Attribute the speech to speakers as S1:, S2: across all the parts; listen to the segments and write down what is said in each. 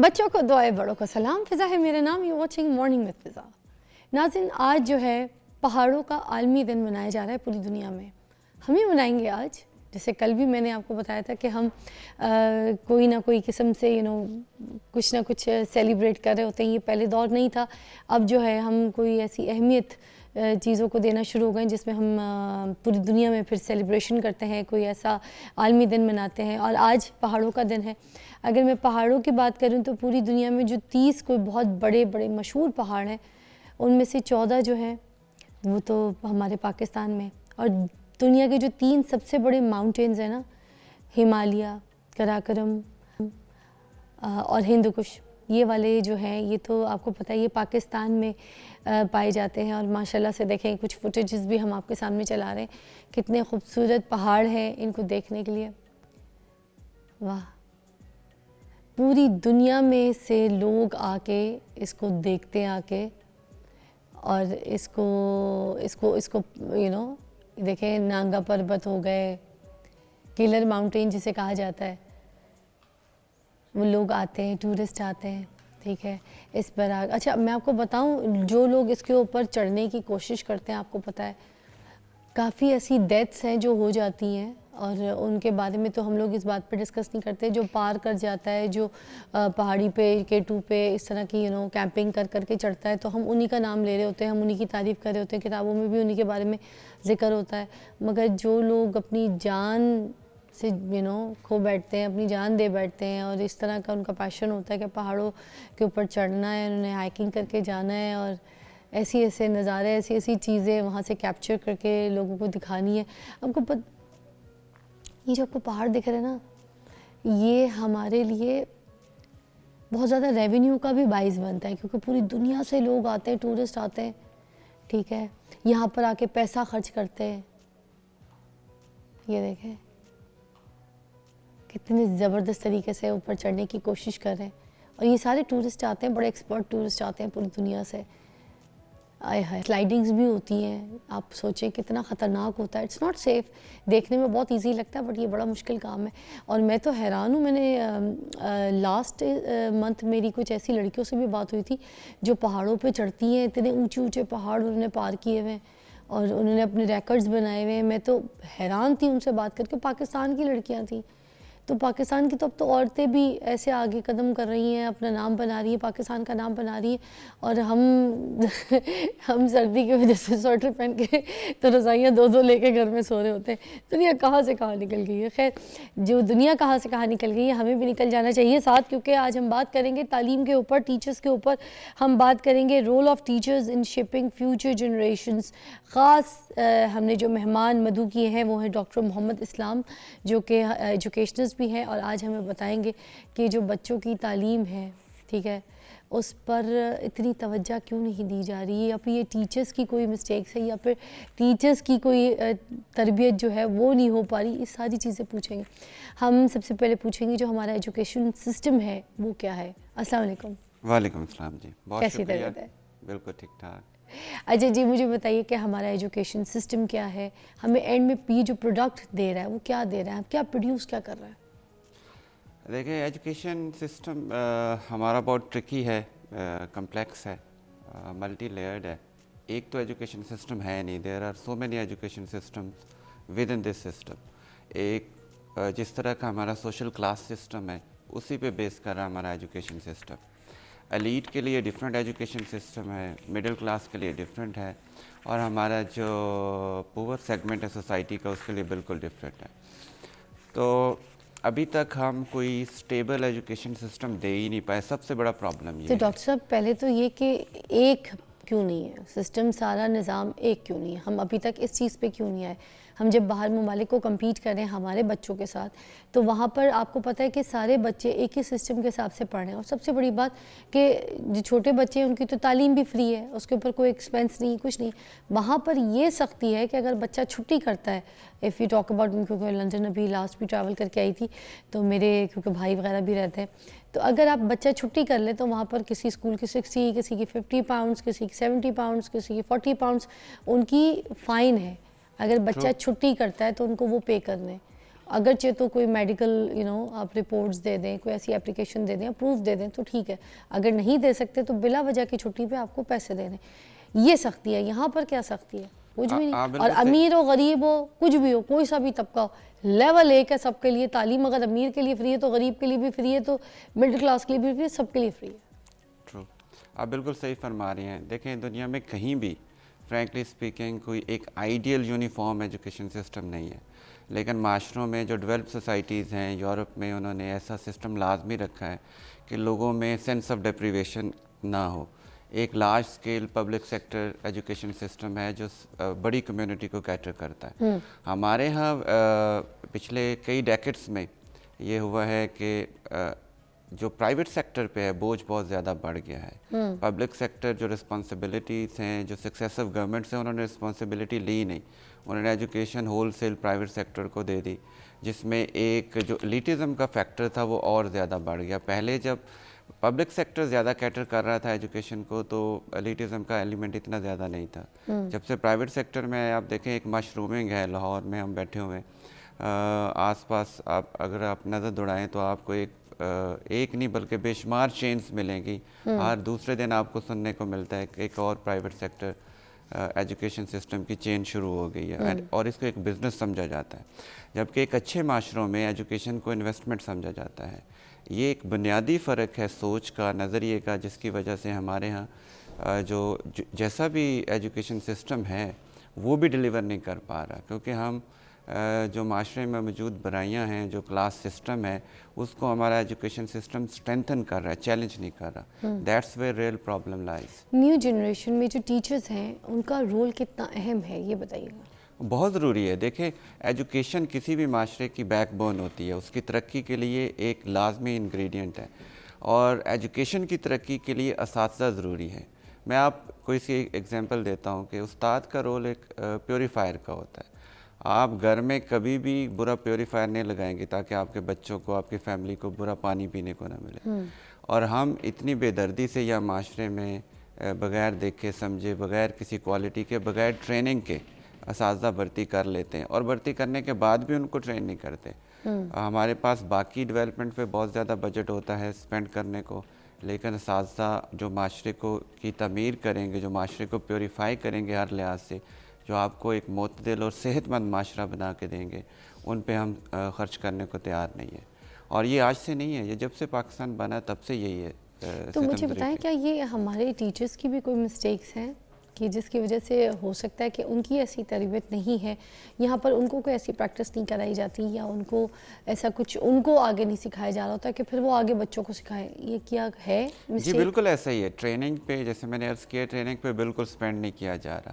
S1: بچوں کو دعائے بڑوں کو سلام. فضا ہے میرا نام. You watching morning with Faza. ناظرین، آج جو ہے پہاڑوں کا عالمی دن منایا جا رہا ہے پوری دنیا میں. ہم ہی منائیں گے آج. جیسے کل بھی میں نے آپ کو بتایا تھا کہ ہم کوئی نہ کوئی قسم سے کچھ نہ کچھ سیلیبریٹ کر رہے ہوتے ہیں. یہ پہلے دور نہیں تھا. اب جو ہے ہم کوئی ایسی اہمیت چیزوں کو دینا شروع ہو گئے جس میں ہم پوری دنیا میں پھر سیلیبریشن کرتے ہیں, کوئی ایسا عالمی دن مناتے ہیں. اور آج پہاڑوں کا دن ہے. اگر میں پہاڑوں کی بات کروں تو پوری دنیا میں جو 30 کوئی بہت بڑے بڑے مشہور پہاڑ ہیں, ان میں سے 14 جو ہیں وہ تو ہمارے پاکستان میں. اور دنیا کے جو 3 سب سے بڑے ماؤنٹینز ہیں نا, ہمالیہ, کراکرم اور ہندوکش, یہ والے جو ہیں یہ تو آپ کو پتہ ہے یہ پاکستان میں پائے جاتے ہیں. اور ماشاءاللہ سے دیکھیں کچھ فوٹیجز بھی ہم آپ کے سامنے چلا رہے ہیں. کتنے خوبصورت پہاڑ ہیں ان کو دیکھنے کے لیے. واہ, پوری دنیا میں سے لوگ آ کے اس کو دیکھتے آ کے, اور اس کو دیکھیں نانگا پربت ہو گئے, کلر ماؤنٹین جسے کہا جاتا ہے, وہ لوگ آتے ہیں, ٹورسٹ آتے ہیں. ٹھیک ہے, اس پر اچھا میں آپ کو بتاؤں, جو لوگ اس کے اوپر چڑھنے کی کوشش کرتے ہیں, آپ کو پتہ ہے کافی ایسی ڈیتھس ہیں جو ہو جاتی ہیں, اور ان کے بارے میں تو ہم لوگ اس بات پہ ڈسکس نہیں کرتے. جو پار کر جاتا ہے, جو پہاڑی پہ K2 پہ اس طرح کی کیمپنگ کر کے چڑھتا ہے, تو ہم انہی کا نام لے رہے ہوتے ہیں, ہم انہی کی تعریف کر رہے ہوتے ہیں, کتابوں میں بھی انہی کے بارے میں ذکر ہوتا ہے. مگر جو لوگ اپنی جان سے کھو بیٹھتے ہیں, اپنی جان دے بیٹھتے ہیں, اور اس طرح کا ان کا پیشن ہوتا ہے کہ پہاڑوں کے اوپر چڑھنا ہے, انہیں ہائکنگ کر کے جانا ہے, اور ایسے نظارے, ایسی چیزیں وہاں سے کیپچر کر کے لوگوں کو دکھانی ہے. آپ کو یہ جو آپ کو پہاڑ دکھ رہے ہیں نا, یہ ہمارے لیے بہت زیادہ ریونیو کا بھی باعث بنتا ہے, کیونکہ پوری دنیا سے لوگ آتے ہیں, ٹورسٹ آتے ہیں. ٹھیک ہے, یہاں پر آ کے پیسہ خرچ کرتے ہیں. یہ دیکھیں کتنے زبردست طریقے سے اوپر چڑھنے کی کوشش کر رہے ہیں. اور یہ سارے ٹورسٹ آتے ہیں, بڑے ایکسپرٹ ٹورسٹ آتے ہیں پوری دنیا سے. آئے ہائے, سلائیڈنگز بھی ہوتی ہیں. آپ سوچیں کتنا خطرناک ہوتا ہے. It's not safe. دیکھنے میں بہت ایزی لگتا ہے, بٹ یہ بڑا مشکل کام ہے. اور میں تو حیران ہوں, میں نے لاسٹ منتھ میری کچھ ایسی لڑکیوں سے بھی بات ہوئی تھی جو پہاڑوں پہ چڑھتی ہیں. اتنے اونچے پہاڑ انہوں نے پار کیے ہوئے ہیں, اور انہوں نے اپنے ریکارڈز بنائے ہوئے ہیں. میں تو حیران تھی ان سے بات کر کے. پاکستان کی لڑکیاں تھیں. تو پاکستان کی تو اب تو عورتیں بھی ایسے آگے قدم کر رہی ہیں, اپنا نام بنا رہی ہیں, پاکستان کا نام بنا رہی ہیں. اور ہم سردی کی وجہ سے سویٹر پہن کے تو رضائیاں 2 لے کے گھر میں سو رہے ہوتے ہیں. دنیا کہاں سے کہاں نکل گئی ہے. خیر, جو دنیا کہاں سے کہاں نکل گئی ہے, ہمیں بھی نکل جانا چاہیے ساتھ, کیونکہ آج ہم بات کریں گے تعلیم کے اوپر, ٹیچرز کے اوپر. ہم بات کریں گے role of teachers in shaping future generations. خاص ہم نے جو مہمان مدعو کیے ہیں وہ ہیں ڈاکٹر محمد اسلام, جو کہ ایجوکیشنسٹ بھی ہیں, اور آج ہمیں بتائیں گے کہ جو بچوں کی تعلیم ہے, ٹھیک ہے, اس پر اتنی توجہ کیوں نہیں دی جا رہی ہے, یا پھر یہ ٹیچرز کی کوئی مسٹیکس ہے, یا پھر ٹیچرز کی کوئی تربیت جو ہے وہ نہیں ہو پا رہی. یہ ساری چیزیں پوچھیں گے. ہم سب سے پہلے پوچھیں گے جو ہمارا ایجوکیشن سسٹم ہے وہ کیا ہے. السلام علیکم.
S2: وعلیکم السلام جی, بہت
S1: کیسی
S2: شکریہ.
S1: طبیعت ہے؟
S2: بالکل ٹھیک ٹھاک.
S1: اچھا جی, مجھے بتائیے کہ ہمارا ایجوکیشن سسٹم کیا ہے, ہمیں اینڈ میں یہ جو پروڈکٹ دے رہا ہے وہ کیا دے رہا ہے, کیا پروڈیوس کیا کر رہا ہے؟
S2: دیکھیں, ایجوکیشن سسٹم ہمارا بہت ٹرکی ہے, کمپلیکس ہے, ملٹی لیئرڈ ہے. ایک تو ایجوکیشن سسٹم ہے نہیں, there are so many education systems within this system. ایک جس طرح کا ہمارا سوشل کلاس سسٹم ہے اسی پہ بیس کر رہا ہے ہمارا ایجوکیشن سسٹم. ایلیٹ کے لیے ڈیفرنٹ ایجوکیشن سسٹم ہے, مڈل کلاس کے لیے ڈیفرنٹ ہے, اور ہمارا جو پور سیگمنٹ ہے سوسائٹی کا اس کے لیے بالکل ڈیفرنٹ ہے. تو ابھی تک ہم کوئی سٹیبل ایجوکیشن سسٹم دے ہی نہیں پائے. سب سے بڑا پرابلم یہ ہے.
S1: تو ڈاکٹر صاحب پہلے تو یہ کہ ایک کیوں نہیں ہے سسٹم, سارا نظام ایک کیوں نہیں ہے, ہم ابھی تک اس چیز پہ کیوں نہیں آئے؟ ہم جب باہر ممالک کو کمپیٹ کر رہے ہیں ہمارے بچوں کے ساتھ, تو وہاں پر آپ کو پتہ ہے کہ سارے بچے ایک ہی سسٹم کے حساب سے پڑھ رہے ہیں. اور سب سے بڑی بات کہ جو چھوٹے بچے ہیں ان کی تو تعلیم بھی فری ہے, اس کے اوپر کوئی ایکسپینس نہیں, کچھ نہیں. وہاں پر یہ سختی ہے کہ اگر بچہ چھٹی کرتا ہے, اف یو ٹاک اباؤٹ, کیونکہ لندن ابھی لاسٹ بھی ٹریول کر کے آئی تھی, تو میرے کیونکہ بھائی وغیرہ بھی رہتے ہیں, تو اگر آپ بچہ چھٹی کر لیں تو وہاں پر کسی اسکول کی 60, کسی کی 50 پاؤنڈس, کسی کی 70 پاؤنڈس, کسی کی 40 پاؤنڈس ان کی فائن ہے. اگر بچہ چھٹی کرتا ہے تو ان کو وہ پے کرنے. اگرچہ تو کوئی میڈیکل آپ رپورٹس دے دیں, کوئی ایسی اپلیکیشن دے دیں, پروف دے دیں تو ٹھیک ہے, اگر نہیں دے سکتے تو بلا وجہ کی چھٹی پہ آپ کو پیسے دے دیں. یہ سختی ہے. یہاں پر کیا سختی ہے؟ کچھ بھی نہیں. اور امیر ہو غریب ہو کچھ بھی ہو, کوئی سا بھی طبقہ ہو, لیول ایک ہے سب کے لیے. تعلیم اگر امیر کے لیے فری ہے تو غریب کے لیے بھی فری ہے, تو مڈل کلاس کے لیے بھی فری ہے, سب کے لیے فری ہے.
S2: ٹرو, آپ بالکل صحیح فرما رہی ہیں. دیکھیں دنیا میں کہیں بھی فرینکلی اسپیکنگ کوئی ایک آئیڈیل یونیفارم ایجوکیشن سسٹم نہیں ہے, لیکن معاشروں میں جو ڈیولپ سوسائٹیز ہیں, یورپ میں انہوں نے ایسا سسٹم لازمی رکھا ہے کہ لوگوں میں سینس آف ڈیپریویشن نہ ہو. ایک large scale public sector education system ہے جو بڑی کمیونٹی کو کیٹر کرتا ہے. ہمارے ہاں پچھلے کئی ڈیکڈس میں یہ ہوا ہے کہ جو پرائیویٹ سیکٹر پہ ہے بوجھ بہت زیادہ بڑھ گیا ہے. پبلک سیکٹر جو رسپانسبلٹیز ہیں, جو سکسیسو گورنمنٹس ہیں, انہوں نے رسپانسبلٹی لی نہیں. انہوں نے education wholesale private sector کو دے دی, جس میں ایک جو ایلیٹزم کا فیکٹر تھا وہ اور زیادہ بڑھ گیا. پہلے جب پبلک سیکٹر زیادہ کیٹر کر رہا تھا ایجوکیشن کو تو ایلیٹزم کا ایلیمنٹ اتنا زیادہ نہیں تھا. جب سے پرائیویٹ سیکٹر میں آپ دیکھیں ایک مشرومنگ ہے, لاہور میں ہم بیٹھے ہوئے ہیں, آس پاس اگر آپ نظر دوڑائیں تو آپ کو ایک نہیں بلکہ بے شمار چینز ملیں گی. ہر دوسرے دن آپ کو سننے کو ملتا ہے کہ ایک اور پرائیویٹ سیکٹر ایجوکیشن سسٹم کی چین شروع ہو گئی ہے, اور اس کو ایک بزنس سمجھا جاتا ہے, جبکہ ایک اچھے معاشروں میں ایجوکیشن کو انویسٹمنٹ سمجھا جاتا ہے. یہ ایک بنیادی فرق ہے سوچ کا, نظریے کا, جس کی وجہ سے ہمارے ہاں جو جیسا بھی ایجوکیشن سسٹم ہے وہ بھی ڈیلیور نہیں کر پا رہا, کیونکہ ہم جو معاشرے میں موجود برائیاں ہیں, جو کلاس سسٹم ہے, اس کو ہمارا ایجوکیشن سسٹم اسٹرینتھن کر رہا ہے, چیلنج نہیں کر رہا. That's where real problem lies.
S1: New generation میں جو ٹیچرز ہیں ان کا رول کتنا اہم ہے یہ بتائیے گا.
S2: بہت ضروری ہے. دیکھیں ایجوکیشن کسی بھی معاشرے کی بیک بون ہوتی ہے, اس کی ترقی کے لیے ایک لازمی انگریڈینٹ ہے, اور ایجوکیشن کی ترقی کے لیے اساتذہ ضروری ہے. میں آپ کو اس کی ایگزامپل دیتا ہوں کہ استاد کا رول ایک پیوریفائر کا ہوتا ہے. آپ گھر میں کبھی بھی برا پیوریفائر نہیں لگائیں گے تاکہ آپ کے بچوں کو, آپ کی فیملی کو برا پانی پینے کو نہ ملے. اور ہم اتنی بے دردی سے یا معاشرے میں بغیر دیکھے سمجھے, بغیر کسی کوالٹی کے, بغیر ٹریننگ کے اساتذہ بھرتی کر لیتے ہیں, اور بھرتی کرنے کے بعد بھی ان کو ٹرین نہیں کرتے. ہمارے پاس باقی ڈیولپمنٹ پہ بہت زیادہ بجٹ ہوتا ہے اسپینڈ کرنے کو, لیکن اساتذہ جو معاشرے کو کی تعمیر کریں گے, جو معاشرے کو پیوریفائی کریں گے ہر لحاظ سے, جو آپ کو ایک معتدل اور صحت مند معاشرہ بنا کے دیں گے, ان پہ ہم خرچ کرنے کو تیار نہیں ہیں. اور یہ آج سے نہیں ہے, یہ جب سے پاکستان بنا تب سے یہی ہے.
S1: تو مجھے بتائیں کیا یہ ہمارے ٹیچرز کی بھی کوئی مسٹیکس ہیں کہ جس کی وجہ سے ہو سکتا ہے کہ ان کی ایسی تربیت نہیں ہے, یہاں پر ان کو کوئی ایسی پریکٹس نہیں کرائی جاتی, یا ان کو ایسا کچھ ان کو آگے نہیں سکھایا جا رہا ہوتا کہ پھر وہ آگے بچوں کو سکھائیں, یہ کیا ہے
S2: جی بالکل ایسا ہی ہے. ٹریننگ پہ جیسے میں نے عرض کیا, ٹریننگ پہ بالکل سپینڈ نہیں کیا جا رہا.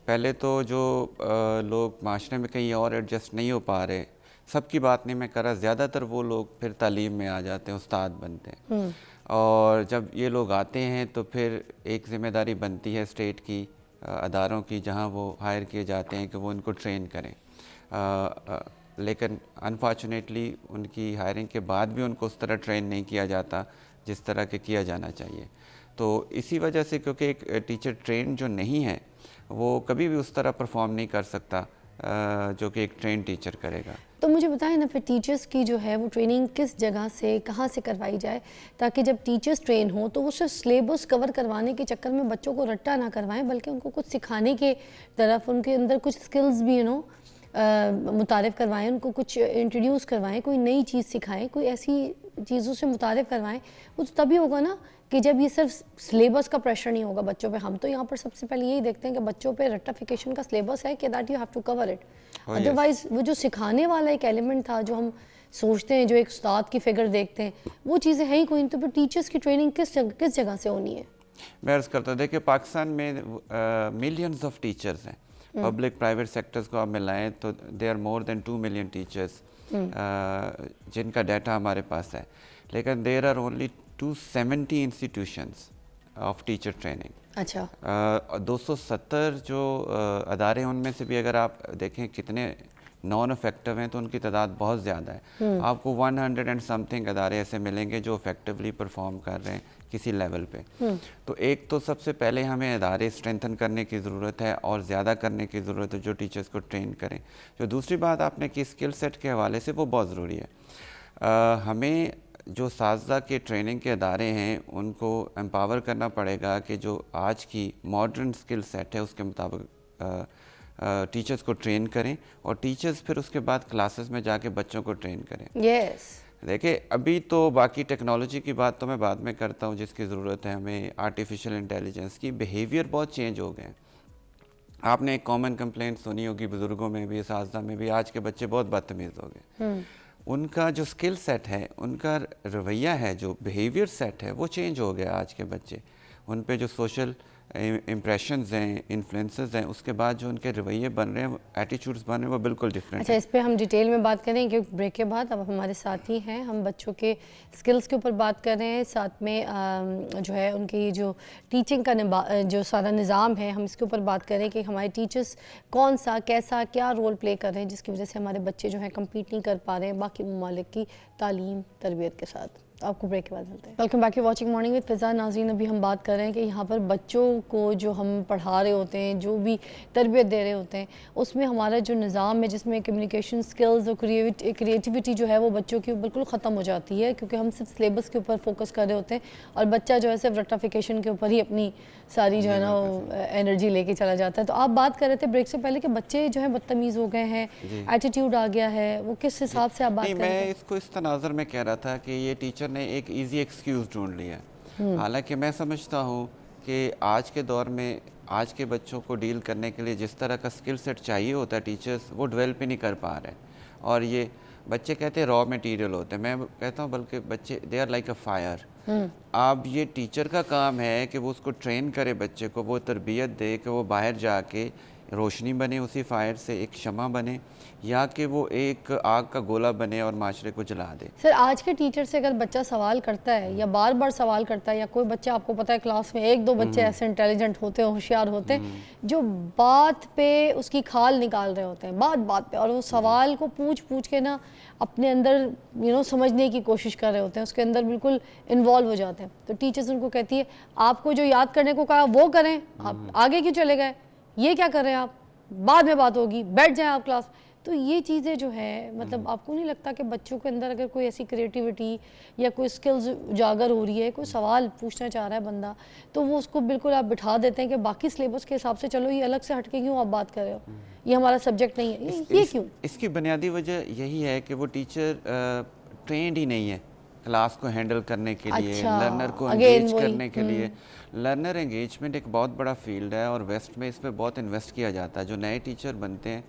S2: پہلے تو جو لوگ معاشرے میں کہیں اور ایڈجسٹ نہیں ہو پا رہے, سب کی بات نہیں میں کر رہا, زیادہ تر وہ لوگ پھر تعلیم میں آ جاتے ہیں, استاد بنتے ہیں. اور جب یہ لوگ آتے ہیں تو پھر ایک ذمہ داری بنتی ہے اسٹیٹ کی, اداروں کی, جہاں وہ ہائر کیے جاتے ہیں کہ وہ ان کو ٹرین کریں. لیکن انفارچونیٹلی ان کی ہائرنگ کے بعد بھی ان کو اس طرح ٹرین نہیں کیا جاتا جس طرح کہ کیا جانا چاہیے. تو اسی وجہ سے کیونکہ ایک ٹیچر ٹرین جو نہیں ہے وہ کبھی بھی اس طرح پرفارم نہیں کر سکتا جو کہ ایک ٹرین ٹیچر کرے گا.
S1: تو مجھے بتائیں نا پھر ٹیچرز کی جو ہے وہ ٹریننگ کس جگہ سے, کہاں سے کروائی جائے, تاکہ جب ٹیچرز ٹرین ہوں تو وہ صرف سلیبس کور کروانے کے چکر میں بچوں کو رٹا نہ کروائیں, بلکہ ان کو کچھ سکھانے کے طرف, ان کے اندر کچھ سکلز بھی متعارف کروائیں, ان کو کچھ انٹروڈیوس کروائیں, کوئی نئی چیز سکھائیں, کوئی ایسی چیزوں سے متعارف کروائیں. وہ تو تبھی ہوگا نا کہ جب یہ صرف سلیبس کا پریشر نہیں ہوگا بچوں پہ. ہم تو یہاں پر سب سے پہلے یہی دیکھتے ہیں کہ بچوں پہ رٹیفیکیشن کا سلیبس ہے کہ that you have to cover it. Otherwise وہ جو سکھانے والا ایک ایلیمنٹ تھا جو ہم سوچتے ہیں, جو ایک استاد کی فگر دیکھتے ہیں, وہ چیزیں ہیں ہی کوئی. تو پھر ٹیچرز کی ٹریننگ کس جگہ سے ہونی ہے؟
S2: میں عرض کرتا ہوں, دیکھیں پاکستان میں ملینز آف ٹیچرز ہیں. پبلک پرائیویٹ سیکٹرز کو آپ ملائیں تو they are more than 2 million teachers جن کا ڈیٹا ہمارے پاس ہے. لیکن there are only 270 institutions of teacher training.
S1: اچھا
S2: 270 جو ادارے ہیں ان میں سے بھی اگر آپ دیکھیں کتنے نان افیکٹو ہیں تو ان کی تعداد بہت زیادہ ہے. آپ کو 100 اینڈ سم تھنگ ادارے ایسے ملیں گے جو افیکٹولی پرفارم کر رہے ہیں کسی لیول پہ. تو ایک تو سب سے پہلے ہمیں ادارے اسٹرینتھن کرنے کی ضرورت ہے اور زیادہ کرنے کی ضرورت ہے جو ٹیچرز کو ٹرین کریں. جو دوسری بات آپ نے کی اسکل سیٹ کے حوالے سے وہ بہت ضروری ہے. ہمیں جو اساتذہ کے ٹریننگ کے ادارے ہیں ان کو امپاور کرنا پڑے گا کہ جو آج کی ماڈرن اسکل سیٹ ہے اس کے مطابق ٹیچرز کو ٹرین کریں اور ٹیچرز پھر اس کے بعد کلاسز میں جا کے بچوں کو ٹرین کریں. دیکھیں ابھی تو باقی ٹیکنالوجی کی بات تو میں بعد میں کرتا ہوں جس کی ضرورت ہے ہمیں آرٹیفیشیل انٹیلیجنس کی. بیہیویئر بہت چینج ہو گئے ہیں. آپ نے ایک کامن کمپلینٹ سنی ہوگی بزرگوں میں بھی اساتذہ میں بھی, آج کے بچے بہت بدتمیز ہو گئے. ان کا جو اسکل سیٹ ہے, ان کا رویہ ہے, جو بیہیویئر سیٹ ہے وہ چینج ہو گیا. آج کے بچے ان پہ جو سوشل امپریشنز ہیں, انفلوئنسز ہیں, اس کے بعد جو ان کے رویے بن رہے ہیں, ایٹیچیوڈز بن رہے ہیں, وہ بالکل ڈفرینٹ.
S1: اچھا, اس پہ ہم ڈیٹیل میں بات کریں کہ بریک کے بعد. اب ہمارے ساتھی ہیں, ہم بچوں کے اسکلز کے اوپر بات کر رہے ہیں, ساتھ میں جو ہے ان کی جو ٹیچنگ کا جو سارا نظام ہے ہم اس کے اوپر بات کریں کہ ہمارے ٹیچرز کون سا کیسا کیا رول پلے کر رہے ہیں جس کی وجہ سے ہمارے بچے جو ہیں کمپیٹ نہیں کر پا رہے ہیں باقی ممالک کی تعلیم تربیت کے ساتھ. آپ کو بریک کے بعد ملتے ہیں. Welcome back to watching morning with Faza. ناظرین, ابھی ہم بات کر رہے ہیں کہ یہاں پر بچوں کو جو ہم پڑھا رہے ہوتے ہیں, جو بھی تربیت دے رہے ہوتے ہیں, اس میں ہمارا جو نظام ہے جس میں کمیونیکیشن سکلز اور کریٹیوٹی جو ہے وہ بچوں کی بالکل ختم ہو جاتی ہے کیونکہ ہم صرف سلیبس کے اوپر فوکس کر رہے ہوتے ہیں اور بچہ جو ہے صرف رٹیفیکیشن کے اوپر ہی اپنی ساری جو ہے نا انرجی لے کے چلا جاتا ہے. تو آپ بات کر رہے تھے بریک سے پہلے کہ بچے جو ہیں بدتمیز ہو گئے ہیں, ایٹیٹیوڈ آ گیا ہے, وہ کس حساب سے آپ بات کر رہے ہیں؟
S2: میں اس کو اس تناظر میں کہہ رہا تھا کہ یہ ٹیچر نے ایک ایزی ایکسکیوز ڈھونڈ لیا. حالانکہ میں سمجھتا ہوں کہ آج کے دور میں آج کے بچوں کو ڈیل کرنے کے لیے جس طرح کا اسکل سیٹ چاہیے ہوتا ہے ٹیچرز وہ ڈیولپ ہی نہیں کر پا رہے. اور یہ بچے کہتے ہیں را میٹیریل ہوتے ہیں, میں کہتا ہوں بلکہ بچے they are like a fire. اب یہ ٹیچر کا کام ہے کہ وہ اس کو ٹرین کرے, بچے کو وہ تربیت دے کہ وہ باہر جا کے روشنی بنے, اسی فائر سے ایک شمع بنے, یا کہ وہ ایک آگ کا گولہ بنے اور معاشرے کو جلا دے.
S1: سر, آج کے ٹیچر سے اگر بچہ سوال کرتا ہے یا بار بار سوال کرتا ہے, یا کوئی بچہ آپ کو پتہ ہے کلاس میں ایک دو بچے ایسے انٹیلیجنٹ ہوتے ہیں, ہوشیار ہوتے ہیں, جو بات پہ اس کی کھال نکال رہے ہوتے ہیں, بات پہ, اور وہ سوال کو پوچھ کے نا اپنے اندر سمجھنے کی کوشش کر رہے ہوتے ہیں, اس کے اندر بالکل انوالو ہو جاتے ہیں. تو ٹیچرز ان کو کہتی ہے آپ کو جو یاد کرنے کو کہا وہ کریں, آپ آگے کیوں چلے گئے, یہ کیا کر رہے ہیں آپ, بعد میں بات ہوگی, بیٹھ جائیں آپ کلاس. تو یہ چیزیں جو ہے مطلب آپ کو نہیں لگتا کہ بچوں کے اندر اگر کوئی ایسی کریٹیوٹی یا کوئی سکلز اجاگر ہو رہی ہے, کوئی سوال پوچھنا چاہ رہا ہے بندہ, تو وہ اس کو بالکل آپ بٹھا دیتے ہیں کہ باقی سلیبس کے حساب سے چلو, یہ الگ سے ہٹ کے کیوں آپ بات کر رہے ہو, یہ ہمارا سبجیکٹ نہیں ہے, یہ کیوں؟
S2: اس کی بنیادی وجہ یہی ہے کہ وہ ٹیچر ٹرینڈ ہی نہیں ہے کلاس کو ہینڈل کرنے کے لیے, لرنر کو انگیج کرنے کے لیے. لرنر انگیجمنٹ ایک بہت بڑا فیلڈ ہے اور ویسٹ میں اس پہ بہت انویسٹ کیا جاتا ہے. جو نئے ٹیچر بنتے ہیں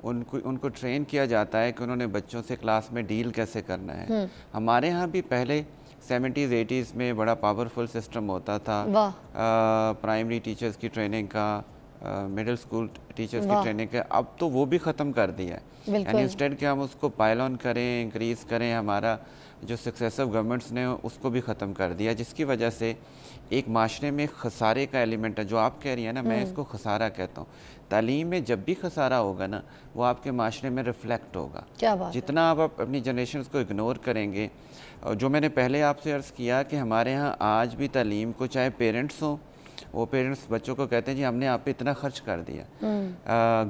S2: ان کو ٹرین کیا جاتا ہے کہ انہوں نے بچوں سے کلاس میں ڈیل کیسے کرنا ہے. ہمارے ہاں بھی پہلے 70s 80s میں بڑا پاورفل سسٹم ہوتا تھا پرائمری ٹیچرز کی ٹریننگ کا, مڈل اسکول ٹیچرز کی ٹریننگ کا. اب تو وہ بھی ختم کر دیا ہے, یعنی انسٹیڈ کہ ہم اس کو پائل آن کریں, انکریز کریں, ہمارا جو سکسیسو گورنمنٹس نے اس کو بھی ختم کر دیا, جس کی وجہ سے ایک معاشرے میں خسارے کا ایلیمنٹ ہے. جو آپ کہہ رہی ہیں نا, میں اس کو خسارہ کہتا ہوں. تعلیم میں جب بھی خسارہ ہوگا نا وہ آپ کے معاشرے میں ریفلیکٹ ہوگا. جتنا آپ اپنی جنریشنز کو اگنور کریں گے, جو میں نے پہلے آپ سے عرض کیا کہ ہمارے ہاں آج بھی تعلیم کو, چاہے پیرنٹس ہوں, وہ پیرنٹس بچوں کو کہتے ہیں جی ہم نے آپ پہ اتنا خرچ کر دیا,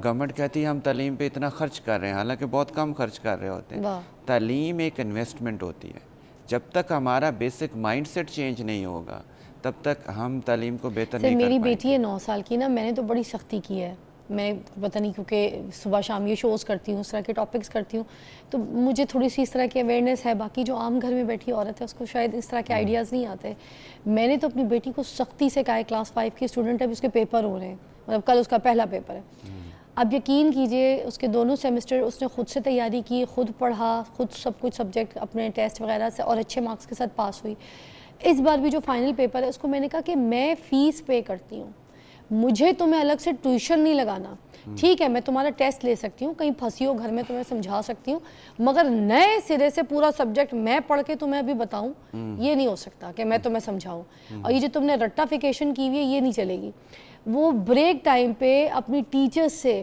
S2: گورنمنٹ کہتی ہے ہم تعلیم پہ اتنا خرچ کر رہے ہیں, حالانکہ بہت کم خرچ کر رہے ہوتے ہیں. تعلیم ایک انویسٹمنٹ ہوتی ہے. جب تک ہمارا بیسک مائنڈ سیٹ چینج نہیں ہوگا تب تک ہم تعلیم کو بہتر نہیں کر پائیں گے.
S1: میری بیٹی ہے 9 سال کی نا, میں نے تو بڑی سختی کی ہے. میں پتہ نہیں کیونکہ صبح شام یہ شوز کرتی ہوں, اس طرح کے ٹاپکس کرتی ہوں, تو مجھے تھوڑی سی اس طرح کی اویئرنیس ہے. باقی جو عام گھر میں بیٹھی عورت ہے اس کو شاید اس طرح کے آئیڈیاز نہیں آتے. میں نے تو اپنی بیٹی کو سختی سے کہا ہے, کلاس 5 کی اسٹوڈنٹ ہے, اب اس کے پیپر ہو رہے ہیں, مطلب کل اس کا پہلا پیپر ہے. اب یقین کیجئے اس کے دونوں سیمسٹر اس نے خود سے تیاری کی, خود پڑھا, خود سب کچھ سبجیکٹ اپنے ٹیسٹ وغیرہ سے, اور اچھے مارکس کے ساتھ پاس ہوئی. اس بار بھی جو فائنل پیپر ہے اس کو میں نے کہا کہ میں فیس پے کرتی ہوں, مجھے تمہیں الگ سے ٹیوشن نہیں لگانا. ٹھیک ہے میں تمہارا ٹیسٹ لے سکتی ہوں, کہیں پھنسی ہو گھر میں تمہیں سمجھا سکتی ہوں, مگر نئے سرے سے پورا سبجیکٹ میں پڑھ کے تمہیں ابھی بتاؤں, یہ نہیں ہو سکتا کہ میں تمہیں سمجھاؤں. اور یہ جو تم نے رٹافیکیشن کی ہوئی ہے یہ نہیں چلے گی. وہ بریک ٹائم پہ اپنی ٹیچر سے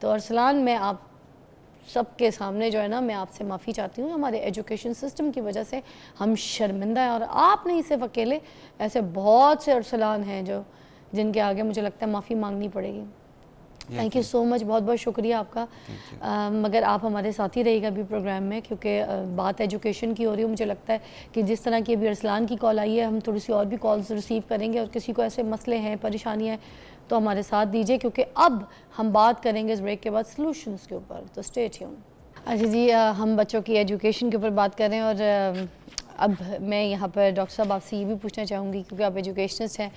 S1: تو ارسلان میں آپ سب کے سامنے جو ہے نا میں آپ سے معافی چاہتی ہوں. ہمارے ایجوکیشن سسٹم کی وجہ سے ہم شرمندہ ہیں, اور آپ نہیں صرف اکیلے, ایسے بہت سے ارسلان ہیں جن کے آگے مجھے لگتا ہے معافی مانگنی پڑے گی. تھینک یو سو مچ, بہت بہت شکریہ آپ کا. مگر آپ ہمارے ساتھ ہی رہے گا بھی پروگرام میں, کیونکہ بات ایجوکیشن کی ہو رہی ہے. مجھے لگتا ہے کہ جس طرح کی ابھی ارسلان کی کال آئی ہے, ہم تھوڑی سی اور بھی کالز ریسیو کریں گے, اور کسی کو ایسے مسئلے ہیں, پریشانیاں ہیں, تو ہمارے ساتھ دیجیے, کیونکہ اب ہم بات کریں گے اس بریک کے بعد سلوشنز کے اوپر. تو اسٹے ٹیون. اچھا جی, ہم بچوں کی ایجوکیشن کے اوپر بات کریں, اور اب میں یہاں پر ڈاکٹر صاحب آپ سے یہ بھی پوچھنا چاہوں گی, کیونکہ آپ ایجوکیشنسٹ ہیں.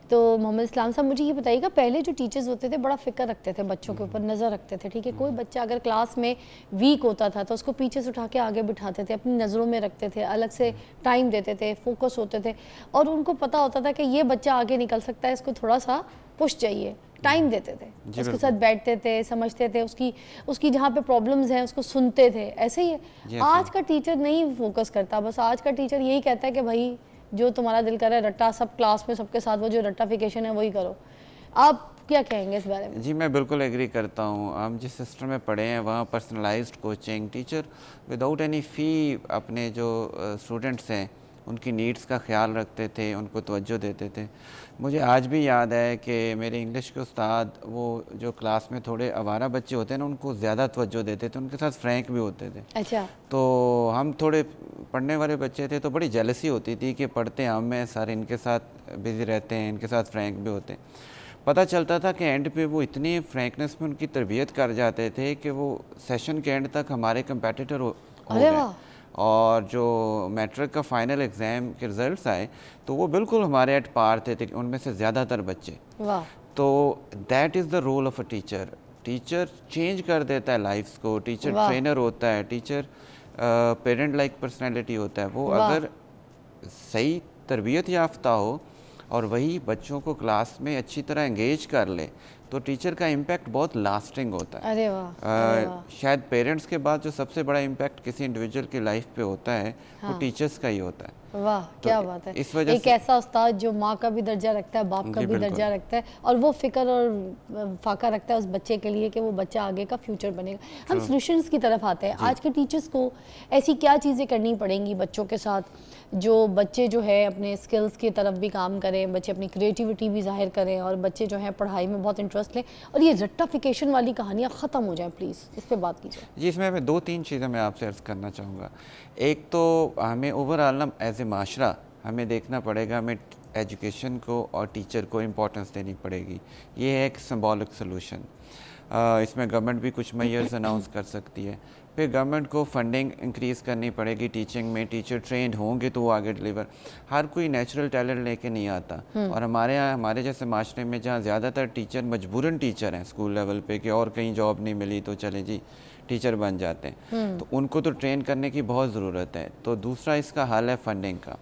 S1: تو محمد اسلام صاحب مجھے یہ بتائیے گا, پہلے جو ٹیچرز ہوتے تھے بڑا فکر رکھتے تھے بچوں کے اوپر, نظر رکھتے تھے, ٹھیک ہے, کوئی بچہ اگر کلاس میں ویک ہوتا تھا تو اس کو پیچھے سے اٹھا کے آگے بٹھاتے تھے, اپنی نظروں میں رکھتے تھے, الگ سے ٹائم دیتے تھے, فوکس ہوتے تھے, اور ان کو پتہ ہوتا تھا کہ یہ بچہ آگے نکل سکتا ہے, اس کو تھوڑا سا پش چاہیے, ٹائم دیتے تھے, اس کے ساتھ بیٹھتے تھے, سمجھتے تھے, اس کی جہاں پہ پرابلمز ہیں اس کو سنتے تھے. ایسے ہی ہے آج کا ٹیچر, نہیں فوکس کرتا, بس آج کا ٹیچر یہی کہتا ہے کہ بھائی جو تمہارا دل کر رہا ہے رٹا, سب کلاس میں سب کے ساتھ وہ جو رٹافیکیشن ہے وہی کرو. آپ کیا کہیں گے اس بارے میں؟
S2: جی میں بالکل ایگری کرتا ہوں. ہم جس سسٹم میں پڑھے ہیں وہاں personalised coaching, teacher without any فی اپنے جو اسٹوڈنٹس ہیں ان کی نیڈس کا خیال رکھتے تھے, ان کو توجہ دیتے تھے. مجھے آج بھی یاد ہے کہ میرے انگلش کے استاد وہ جو کلاس میں تھوڑے آوارہ بچے ہوتے ہیں نا ان کو زیادہ توجہ دیتے تھے, ان کے ساتھ فرینک بھی ہوتے تھے.
S1: اچھا.
S2: تو ہم تھوڑے پڑھنے والے بچے تھے تو بڑی جیلسی ہوتی تھی کہ پڑھتے ہم ہیں, سارے ان کے ساتھ بزی رہتے ہیں, ان کے ساتھ فرینک بھی ہوتے ہیں. پتہ چلتا تھا کہ اینڈ پہ وہ اتنی فرینکنس میں ان کی تربیت کر جاتے تھے کہ وہ سیشن کے اینڈ تک ہمارے کمپیٹیٹر ہو گئے. اور جو میٹرک کا فائنل ایگزام کے رزلٹس آئے تو وہ بالکل ہمارے ایٹ پار تھے, ان میں سے زیادہ تر بچے. تو that is the role of a teacher. Teacher change کر دیتا ہے لائفس کو, ٹیچر ٹرینر ہوتا ہے, ٹیچر پیرنٹ لائک پرسنالٹی ہوتا ہے. وہ اگر صحیح تربیت یافتہ ہو اور وہی بچوں کو کلاس میں اچھی طرح انگیج کر لے تو ٹیچر کا امپیکٹ بہت لاسٹنگ ہوتا ہے.
S1: ارے واہ.
S2: شاید پیرنٹس کے بعد جو سب سے بڑا امپیکٹ کسی انڈیویجول کی لائف پہ ہوتا ہے وہ ٹیچرس کا ہی ہوتا ہے.
S1: واہ کیا بات ہے. ایک ایسا استاد جو ماں کا بھی درجہ رکھتا ہے, باپ کا بھی درجہ رکھتا ہے, اور وہ فکر اور فاقہ رکھتا ہے اس بچے کے لیے کہ وہ بچہ آگے کا فیوچر بنے گا. ہم سلوشنز کی طرف آتے ہیں. آج کے ٹیچرز کو ایسی کیا چیزیں کرنی پڑیں گی بچوں کے ساتھ جو بچے جو ہے اپنے اسکلز کی طرف بھی کام کریں, بچے اپنی کریٹیوٹی بھی ظاہر کریں, اور بچے جو ہیں پڑھائی میں بہت انٹرسٹ لیں, اور یہ رٹافیکیشن والی کہانیاں ختم ہو جائیں. پلیز اس پہ بات کیجیے.
S2: جی اس میں 2-3 چیزیں میں آپ سے عرض کرنا چاہوں گا. ایک تو ہمیں اوور آل ایز اے معاشرہ ہمیں دیکھنا پڑے گا, ہمیں ایجوکیشن کو اور ٹیچر کو امپورٹنس دینی پڑے گی. یہ ہے ایک سمبولک سلوشن. اس میں گورنمنٹ بھی کچھ میئرز اناؤنس کر سکتی ہے. پھر گورنمنٹ کو فنڈنگ انکریز کرنی پڑے گی ٹیچنگ میں. ٹیچر ٹرینڈ ہوں گے تو وہ آگے ڈلیور. ہر کوئی نیچرل ٹیلنٹ لے کے نہیں آتا, اور ہمارے جیسے معاشرے میں جہاں زیادہ تر ٹیچر مجبوراً ٹیچر ہیں اسکول لیول پہ کہ اور کہیں جاب نہیں ملی تو چلے جی ٹیچر بن جاتے ہیں, تو ان کو تو ٹرین کرنے کی بہت ضرورت ہے. تو دوسرا اس کا حل ہے فنڈنگ کا.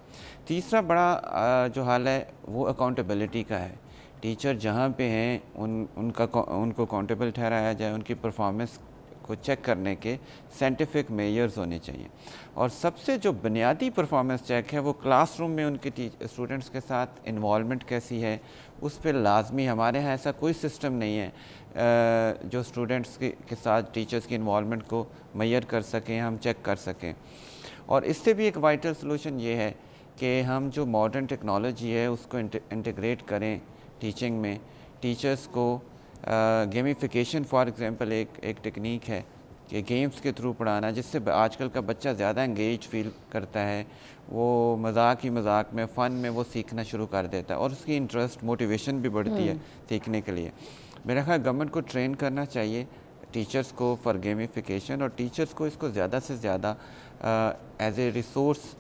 S2: تیسرا بڑا جو حل ہے وہ اکاؤنٹیبلٹی کا ہے. ٹیچر جہاں پہ ہیں ان کو اکاؤنٹیبل ٹھہرایا جائے, ان کی پرفارمنس کو چیک کرنے کے سائنٹیفک میئرز ہونے چاہیے. اور سب سے جو بنیادی پرفارمنس چیک ہے وہ کلاس روم میں ان کے اسٹوڈنٹس کے ساتھ انوالومنٹ کیسی ہے, اس پہ لازمی. ہمارے یہاں ایسا کوئی سسٹم نہیں ہے جو اسٹوڈنٹس کے ساتھ ٹیچرس کی انوالومنٹ کو میئر کر سکیں, ہم چیک کر سکیں. اور اس سے بھی ایک وائٹل سلوشن یہ ہے کہ ہم جو ماڈرن ٹیکنالوجی ہے اس کو انٹیگریٹ کریں ٹیچنگ میں. ٹیچرس کو گیمیفیکیشن فار ایگزامپل ایک ٹیکنیک ہے کہ گیمز کے تھرو پڑھانا, جس سے آج کل کا بچہ زیادہ انگیج فیل کرتا ہے. وہ مذاق میں فن میں وہ سیکھنا شروع کر دیتا ہے, اور اس کی انٹرسٹ موٹیویشن بھی بڑھتی ہے سیکھنے کے لیے. میرا خیال گورنمنٹ کو ٹرین کرنا چاہیے ٹیچرس کو فار گیمیفیکیشن, اور ٹیچرس کو اس کو زیادہ سے زیادہ ایز اے ریسورس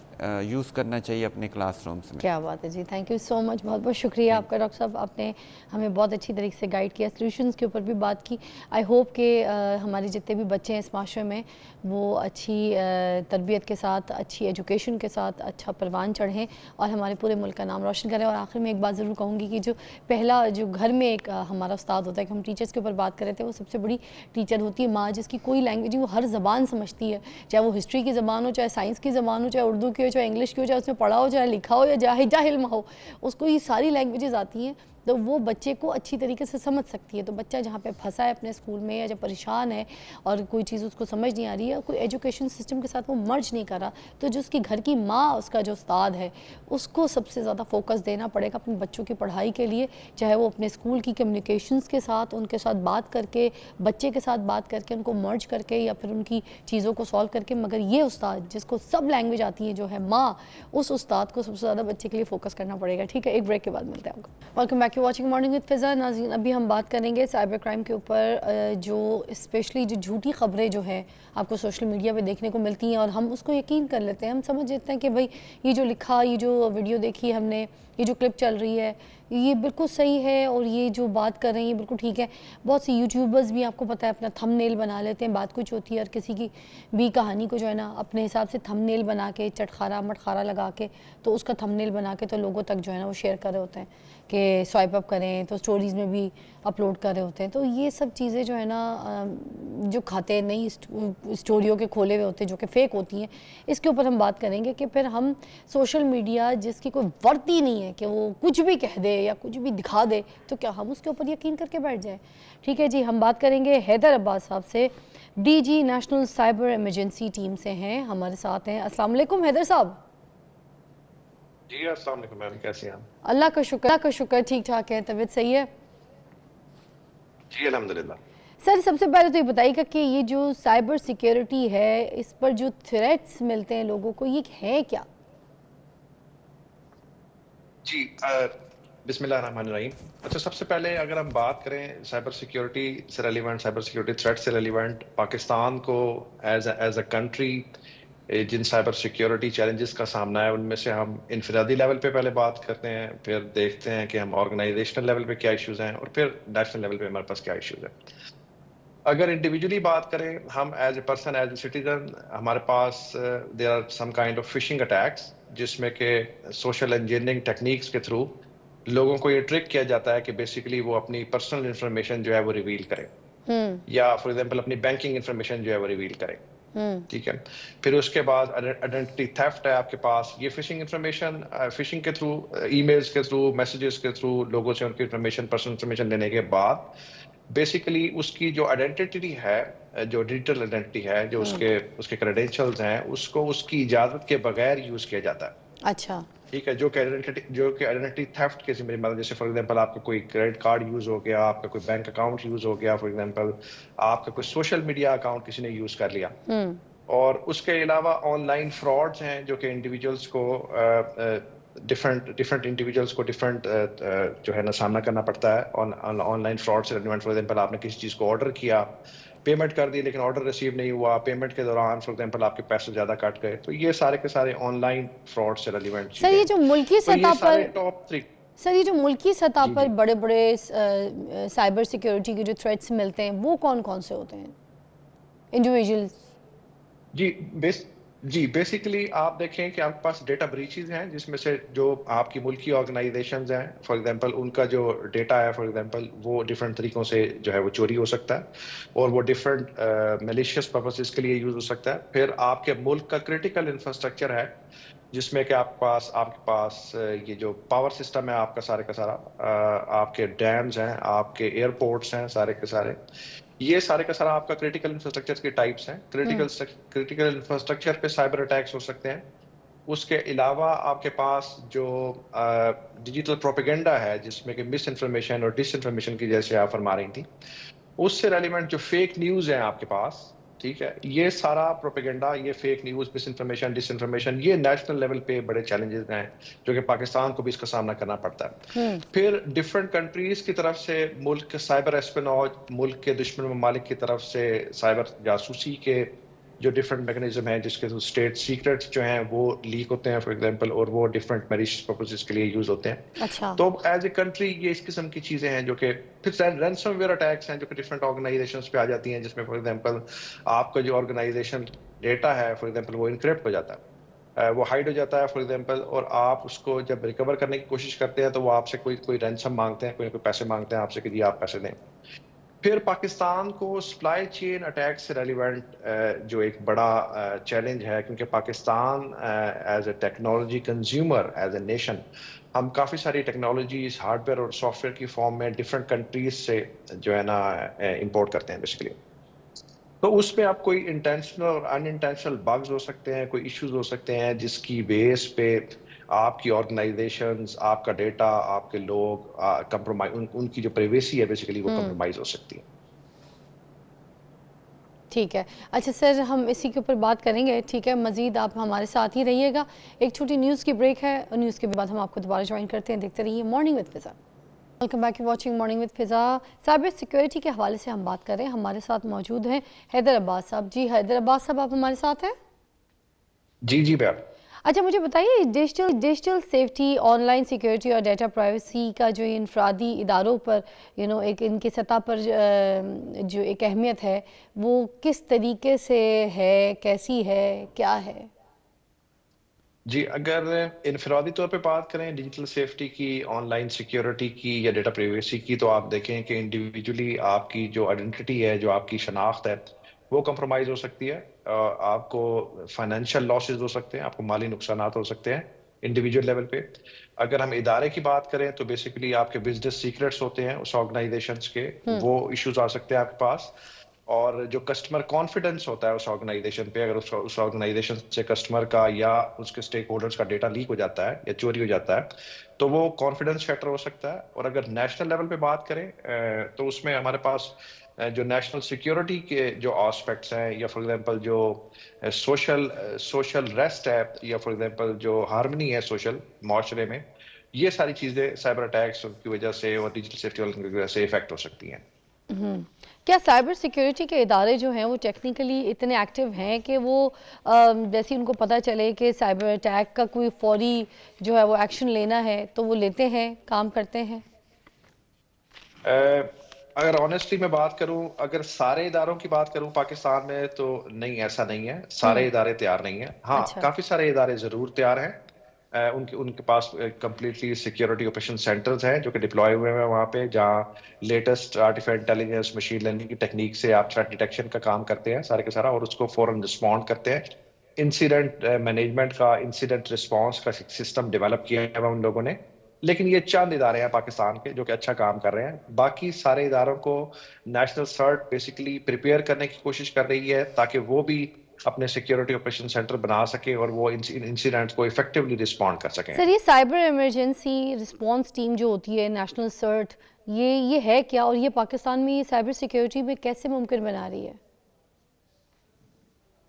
S2: یوز کرنا چاہیے اپنے کلاس رومس میں.
S1: کیا بات ہے جی, تھینک یو سو مچ. بہت بہت شکریہ آپ کا ڈاکٹر صاحب, آپ نے ہمیں بہت اچھی طریقے سے گائیڈ کیا, سلوشنز کے اوپر بھی بات کی. آئی ہوپ کہ ہمارے جتنے بھی بچے ہیں اس معاشرے میں وہ اچھی تربیت کے ساتھ, اچھی ایجوکیشن کے ساتھ اچھا پروان چڑھیں اور ہمارے پورے ملک کا نام روشن کریں. اور آخر میں ایک بات ضرور کہوں گی کہ جو پہلا جو گھر میں ایک ہمارا استاد ہوتا ہے, کہ ہم ٹیچرس کے اوپر بات کر رہے تھے, وہ سب سے بڑی ٹیچر ہوتی ہے ماں, جس کی کوئی لینگویج وہ ہر زبان سمجھتی ہے, چاہے وہ ہسٹری کی زبان ہو, چاہے سائنس کی زبان ہو, چاہے اردو کی ہو, چاہے انگلش کی ہو, چاہے اس میں پڑھا ہو, چاہے لکھا ہو, یا جاہل ماں ہو, اس کو یہ ساری لینگویجز آتی ہیں. تو وہ بچے کو اچھی طریقے سے سمجھ سکتی ہے. تو بچہ جہاں پہ پھنسا ہے اپنے اسکول میں یا جب پریشان ہے اور کوئی چیز اس کو سمجھ نہیں آ رہی ہے, کوئی ایجوکیشن سسٹم کے ساتھ وہ مرج نہیں کر رہا, تو جو اس کی گھر کی ماں, اس کا جو استاد ہے, اس کو سب سے زیادہ فوکس دینا پڑے گا اپنے بچوں کی پڑھائی کے لیے, چاہے وہ اپنے اسکول کی کمیونیکیشنز کے ساتھ, ان کے ساتھ بات کر کے, بچے کے ساتھ بات کر کے, ان کو مرج کر کے یا پھر ان کی چیزوں کو سالو کر کے. مگر یہ استاد جس کو سب لینگویج آتی ہے جو ہے ماں, اس استاد کو سب سے زیادہ بچے کے لیے فوکس کرنا پڑے گا. ٹھیک ہے, ایک بریک کے بعد ملتے ہیں آپ کو. Welcome back to watching morning with Faza. ناظرین, ابھی ہم بات کریں گے سائبر کرائم کے اوپر, جو اسپیشلی جو جھوٹی خبریں جو ہیں آپ کو سوشل میڈیا پہ دیکھنے کو ملتی ہیں اور ہم اس کو یقین کر لیتے ہیں, ہم سمجھ لیتے ہیں کہ بھائی یہ جو لکھا, یہ جو ویڈیو دیکھی ہم نے, یہ جو کلپ چل رہی ہے یہ بالکل صحیح ہے اور یہ جو بات کر رہے ہیں یہ بالکل ٹھیک ہے. بہت سی یوٹیوبرز بھی آپ کو پتہ ہے اپنا تھم نیل بنا لیتے ہیں, بات کچھ ہوتی ہے اور کسی کی بھی کہانی کو جو ہے نا اپنے حساب سے تھم نیل بنا کے, چٹخارا مٹخارا لگا کے, تو اس کا تھم نیل بنا کے تو لوگوں تک جو ہے نا وہ شیئر کر رہے ہوتے ہیں کہ سوائپ اپ کریں, تو سٹوریز میں بھی اپلوڈ کر رہے ہوتے ہیں. تو یہ سب چیزیں جو ہے نا جو کھاتے نہیں اسٹوریوں کے کھولے ہوئے ہوتے ہیں جو کہ فیک ہوتی ہیں, اس کے اوپر ہم بات کریں گے کہ پھر ہم سوشل میڈیا جس کی کوئی ورتی نہیں ہے کہ وہ کچھ بھی کہہ دے یا کچھ بھی دکھا دے, تو کیا ہم اس کے اوپر یقین کر کے بیٹھ جائیں. ٹھیک ہے جی, ہم بات کریں گے حیدر عباس صاحب سے, D G national cyber emergency team سے ہیں, ہمارے ساتھ ہیں. السلام علیکم حیدر صاحب.
S3: جی السلام علیکم میم, کیسے ہیں آپ؟
S1: اللہ کا شکر, ٹھیک ٹھاک ہے, طبیعت صحیح ہے؟
S3: جی الحمدللہ.
S1: سر سب سے پہلے تو یہ بتائیے گا کہ یہ جو سائبر سیکیورٹی ہے, اس پر جو تھریٹس ملتے ہیں لوگوں کو, یہ ہے کیا؟
S3: جی بسم اللہ الرحمن الرحیم. اچھا, سب سے پہلے اگر ہم بات کریں سائبر سیکیورٹی سے ریلیونٹ, سائبر سیکیورٹی تھریٹ سے ریلیونٹ, پاکستان کو ایز اے کنٹری جن سائبر سیکیورٹی چیلنجز کا سامنا ہے ان میں سے ہم انفرادی لیول پہ پہلے بات کرتے ہیں, پھر دیکھتے ہیں کہ ہم آرگنائزیشنل لیول پہ کیا ایشوز ہیں, اور پھر نیشنل لیول پہ ہمارے پاس کیا ایشوز ہیں. اگر انڈیویجولی بات کریں ہم as a person, as a citizen, ہمارے پاس there are some kind of phishing attacks, جس میں کہ سوشل انجینئرنگ ٹیکنیکس کے تھرو لوگوں کو یہ ٹرک کیا جاتا ہے کہ بیسیکلی وہ اپنی پرسنل انفارمیشن جو ہے وہ ریویل کریں, یا فار ایگزامپل اپنی بینکنگ انفارمیشن جو ہے وہ ریویل کریں. ٹھیک ہے, پھر اس کے بعد آئیڈینٹی تھیفٹ ہے آپ کے پاس, یہ فشنگ انفارمیشن, فشنگ کے تھرو, ای میلز کے تھرو, میسیجز کے تھرو لوگوں سے ان کی انفارمیشن, پرسنل انفارمیشن لینے کے بعد بیسیکلی اس کی جو آئیڈینٹی ہے, جو ڈیجیٹل آئیڈینٹی ہے, جو اس کے کریڈینشلز ہیں, اس کو اس کی اجازت کے بغیر یوز کیا جاتا ہے.
S1: اچھا,
S3: ٹھیک ہے, جو کہ آئیڈینٹی تھیفٹ کے ذمہ دار, جیسے فار ایگزامپل آپ کا کوئی کریڈٹ کارڈ یوز ہو گیا, آپ کا کوئی بینک اکاؤنٹ یوز ہو گیا, فار ایگزامپل آپ کا کوئی سوشل میڈیا اکاؤنٹ کسی نے یوز کر لیا. اور اس کے علاوہ آن لائن فراڈز ہیں جو کہ انڈیویجولس کو ڈفرینٹ انڈیویجولس کو ڈفرینٹ جو ہے نا سامنا کرنا پڑتا ہے آن لائن فراڈ سے ریلیونٹ. فار ایگزامپل آپ نے کسی چیز کو آرڈر کیا, پیمنٹ کر دی, لیکن آرڈر ریسیو نہیں ہوا, پیمنٹ کے دوران فار ایگزامپل آپ کے پیسے زیادہ کٹ گئے. تو یہ سارے کے سارے آن لائن فراڈ سے ریلیونٹ
S1: سر یہ جو ملکی سطح پر,
S3: ٹاپ 3,
S1: سر یہ جو ملکی سطح پر بڑے بڑے سائبر سیکیورٹی کے جو تھریٹس ملتے ہیں وہ کون کون سے ہوتے ہیں انڈیویجولز؟
S3: جی بیسیکلی آپ دیکھیں کہ آپ کے پاس ڈیٹا بریچز ہیں, جس میں سے جو آپ کی ملکی آرگنائزیشنز ہیں, فار ایگزامپل ان کا جو ڈیٹا ہے فار ایگزامپل وہ ڈفرینٹ طریقوں سے جو ہے وہ چوری ہو سکتا ہے, اور وہ ڈفرینٹ میلیشیس پرپسز کے لیے یوز ہو سکتا ہے. پھر آپ کے ملک کا کرٹیکل انفراسٹرکچر ہے, جس میں کہ آپ کے پاس یہ جو پاور سسٹم ہے آپ کا سارا, آپ کے ڈیمز ہیں, آپ کے ایئرپورٹس ہیں, سارے کے سارے, یہ سارے کا سارا آپ کا کرٹیکل انفراسٹرکچر کے ٹائپس ہیں. کرٹیکل انفراسٹرکچر پہ سائبر اٹیکس ہو سکتے ہیں. اس کے علاوہ آپ کے پاس جو ڈیجیٹل پروپیگنڈا ہے, جس میں کہ مس انفارمیشن اور ڈس انفارمیشن کی جیسے آپ فرما رہی تھی, اس سے ریلیونٹ جو فیک نیوز ہیں آپ کے پاس, ٹھیک ہے, یہ سارا پروپیگنڈا, یہ فیک نیوز, مس انفارمیشن, ڈس انفارمیشن, یہ نیشنل لیول پہ بڑے چیلنجز ہیں جو کہ پاکستان کو بھی اس کا سامنا کرنا پڑتا ہے. پھر ڈفرینٹ کنٹریز کی طرف سے ملک سائبر اسپیناج, ملک کے دشمن ممالک کی طرف سے سائبر جاسوسی کے جو ڈفرینٹ میکنزم ہیں, جس کے اسٹیٹ سیکرٹس جو ہیں وہ لیک ہوتے ہیں فار ایگزامپل, اور وہ ڈفرینٹ میلیشیس پرپسز کے لیے یوز ہوتے ہیں.
S1: اچھا,
S3: تو ایز اے کنٹری یہ اس قسم کی چیزیں ہیں جو کہ پھر رینسم ویئر اٹیکس ہیں جو کہ ڈفرینٹ آرگنائزیشنز پہ آ جاتی ہیں, جس میں فار ایگزامپل آپ کا جو آرگنائزیشن ڈیٹا ہے فار ایگزامپل وہ انکرپٹ ہو جاتا ہے, وہ ہائڈ ہو جاتا ہے فار ایگزامپل, اور آپ اس کو جب ریکور کرنے کی کوشش کرتے ہیں تو وہ آپ سے کوئی رینسم مانگتے ہیں, کوئی پیسے مانگتے ہیں آپ سے کہ جی آپ پیسے دیں. پھر پاکستان کو سپلائی چین اٹیک سے ریلیونٹ جو ایک بڑا چیلنج ہے, کیونکہ Pakistan as a technology consumer, as a nation, ہم کافی ساری ٹیکنالوجیز ہارڈ ویئر اور سافٹ ویئر کی فارم میں ڈفرینٹ کنٹریز سے جو ہے نا امپورٹ کرتے ہیں بیسیکلی. تو اس میں آپ کوئی انٹینشنل اور ان انٹینشنل بگز ہو سکتے ہیں, کوئی ایشوز ہو سکتے ہیں جس کی بیس پہ آپ کی آرگنائزیشنز, آپ کا ڈیٹا, آپ کے لوگ کمپرومائز, ان کی جو پریویسی ہے بیسیکلی وہ کمپرومائز ہو سکتی ہے.
S1: ٹھیک ہے. اچھا سر, ہم اسی کے اوپر بات کریں گے, ٹھیک ہے, مزید آپ ہمارے ساتھ ہی رہیے گا. ایک چھوٹی نیوز کی بریک ہے, اور نیوز کے بعد ہم آپ کو دوبارہ جوائن کرتے ہیں. دیکھتے رہیے مارننگ وتھ فضا. Welcome back, watching morning with فضا. سائبر سیکیورٹی کے حوالے سے ہم بات کر رہے ہیں. ہمارے ساتھ موجود ہیں حیدر عباس صاحب. جی حیدر عباس صاحب, آپ ہمارے ساتھ ہیں؟
S3: جی میم.
S1: اچھا مجھے بتائیے, digital safety, on line security اور ڈیٹا پرائیویسی کا جو انفرادی اداروں پر ایک ان کی سطح پر جو ایک اہمیت ہے, وہ کس طریقے سے ہے, کیسی ہے, کیا ہے؟
S3: جی, اگر انفرادی طور پہ بات کریں ڈیجیٹل سیفٹی کی, آن لائن سیکیورٹی کی یا ڈیٹا پریویسی کی, تو آپ دیکھیں کہ انڈیویجولی آپ کی جو آئیڈینٹی ہے, جو آپ کی شناخت ہے, وہ کمپرومائز ہو سکتی ہے. آپ کو فائنینشیل لاسز ہو سکتے ہیں, آپ کو مالی نقصانات ہو سکتے ہیں انڈیویجول لیول پہ. اگر ہم ادارے کی بات کریں تو بیسیکلی آپ کے بزنس سیکرٹس ہوتے ہیں اس آرگنائزیشنس کے, وہ ایشوز آ سکتے ہیں آپ کے پاس. اور جو کسٹمر کانفیڈنس ہوتا ہے اس آرگنائزیشن پہ, اگر اس آرگنائزیشن سے کسٹمر کا یا اس کے اسٹیک ہولڈرز کا ڈیٹا لیک ہو جاتا ہے یا چوری ہو جاتا ہے, تو وہ کانفیڈنس شیٹر ہو سکتا ہے. اور اگر نیشنل لیول پہ بات کریں تو اس میں ہمارے پاس جو نیشنل سیکیورٹی کے جو آسپیکٹس ہیں, یا فار ایگزامپل جو سوشل ریسٹ ہے, یا فار ایگزامپل جو ہارمنی ہے سوشل معاشرے میں, یہ ساری چیزیں سائبر اٹیکس کی وجہ سے اور ڈیجیٹل سیفٹی کی وجہ سے افیکٹ ہو سکتی ہیں.
S1: کیا سائبر سیکیورٹی کے ادارے جو ہیں وہ ٹیکنیکلی اتنے ایکٹیو ہیں کہ وہ جیسے ان کو پتہ چلے کہ سائبر اٹیک کا کوئی فوری جو ہے وہ ایکشن لینا ہے تو وہ لیتے ہیں, کام کرتے ہیں؟
S3: اگر آنیسٹلی میں بات کروں, اگر سارے اداروں کی بات کروں پاکستان میں, تو نہیں, ایسا نہیں ہے. سارے ادارے تیار نہیں ہیں. ہاں, کافی سارے ادارے ضرور تیار ہیں. ان کے پاس کمپلیٹلی سیکیورٹی آپریشن سینٹرز ہیں جو کہ ڈپلوائے ہوئے ہیں وہاں پہ, جہاں latest artificial intelligence, machine learning کی ٹیکنیک سے آپ تھریٹ ڈیٹیکشن کا کام کرتے ہیں سارے کے سارا, اور اس کو فوراً رسپونڈ کرتے ہیں. انسیڈنٹ مینجمنٹ کا, انسیڈنٹ رسپانس کا سسٹم ڈیولپ کیا ہے ان لوگوں نے. لیکن یہ چند ادارے ہیں پاکستان کے جو کہ اچھا کام کر رہے ہیں. باقی سارے اداروں کو نیشنل سرٹ بیسیکلی پریپیئر کرنے کی کوشش کر رہی ہے تاکہ وہ بھی اپنے سیکیورٹی آپریشن سینٹر بنا سکے اور وہ انسیڈنٹ کو ایفیکٹولی رسپونڈ کر سکیں.
S1: سر, یہ سائبر ایمرجنسی رسپانس ٹیم جو ہوتی ہے نیشنل سرٹ, یہ ہے کیا, اور یہ پاکستان میں یہ سائبر سیکیورٹی میں کیسے ممکن بنا رہی ہے؟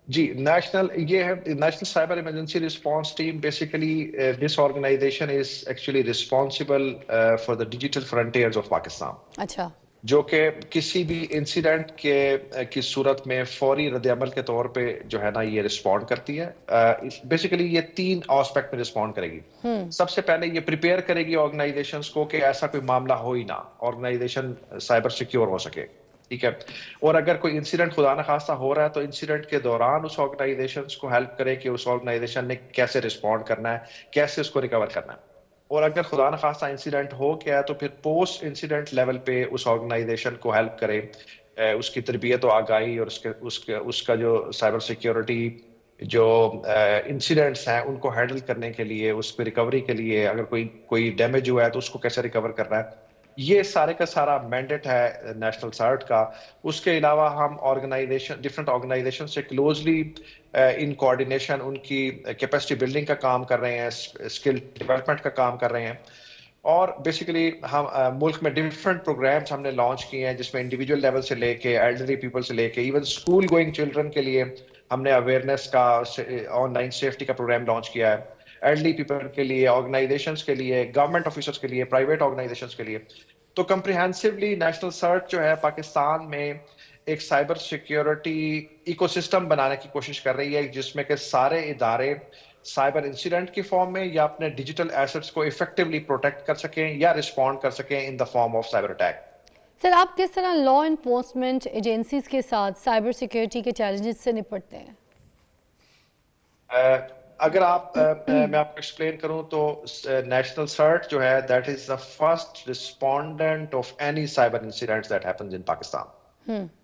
S3: جی, یہ ہے national cyber emergency response team. Basically this organisation is actually responsible for the digital frontiers of Pakistan.
S1: اچھا.
S3: جو کہ کسی بھی انسیڈنٹ کی صورت میں فوری رد عمل کے طور پہ جو ہے نا یہ رسپونڈ کرتی ہے. بیسیکلی یہ 3 آسپیکٹ میں رسپونڈ کرے گی. سب سے پہلے یہ پریپیئر کرے گی آرگنائزیشنز کو کہ ایسا کوئی معاملہ ہو ہی نہ, آرگنائزیشن سائبر سیکیور ہو سکے. ٹھیک ہے. اور اگر کوئی انسیڈنٹ خدا نخواستہ ہو رہا ہے تو انسیڈنٹ کے دوران اس آرگنائزیشنز کو ہیلپ کرے کہ اس آرگنائزیشن نے کیسے رسپونڈ کرنا ہے, کیسے اس کو ریکور کرنا ہے. اور اگر خدا نخواستہ انسیڈنٹ ہو گیا تو پھر پوسٹ انسیڈنٹ لیول پہ اس آرگنائزیشن کو ہیلپ کرے, اس کی تربیت و آگاہی اور اس کا جو سائبر سیکیورٹی جو انسیڈنٹس ہیں ان کو ہینڈل کرنے کے لیے, اس پہ ریکوری کے لیے, اگر کوئی ڈیمیج ہوا ہے تو اس کو کیسے ریکور کرنا ہے. یہ سارے کا سارا مینڈیٹ ہے نیشنل سرٹ کا. اس کے علاوہ ہم ڈفرینٹ آرگنائزیشن سے کلوزلی ان کوآرڈینیشن ان کی کیپیسٹی بلڈنگ کا کام کر رہے ہیں, اسکل ڈیولپمنٹ کا کام کر رہے ہیں. اور بیسیکلی ہم ملک میں ڈفرینٹ پروگرامس ہم نے لانچ کیے ہیں جس میں انڈیویجول لیول سے لے کے ایلڈرلی پیپل سے لے کے ایون اسکول گوئنگ چلڈرن کے لیے ہم نے اویئرنیس کا آن لائن سیفٹی کا پروگرام لانچ کیا ہے. ایلڈرلی پیپل کے لیے, آرگنائزیشنس کے لیے, گورنمنٹ آفیسرس کے لیے, پرائیویٹ آرگنائزیشنس کے لیے. تو کمپریہنسولی نیشنل سرٹ جو ہے پاکستان میں ایک سائبر سیکیورٹی ایکو سسٹم بنانے کی کوشش کر رہی ہے جس میں کہ سارے ادارے سائبر انسیڈنٹ کی فارم میں یا اپنے ڈیجیٹل ایسٹس کو ایفیکٹولی پروٹیکٹ کر سکیں یا رسپونڈ کر سکیں in the form of cyber attack.
S1: Sir, آپ کس طرح لا انفورسمنٹ ایجنسیز کے ساتھ سائبر سیکیورٹی کے چیلنجز سے نپٹتے ہیں؟
S3: اگر میں آپ کو ایکسپلین کروں تو نیشنل سرٹ جو ہے that is the first respondent of any cyber incident that happens in Pakistan.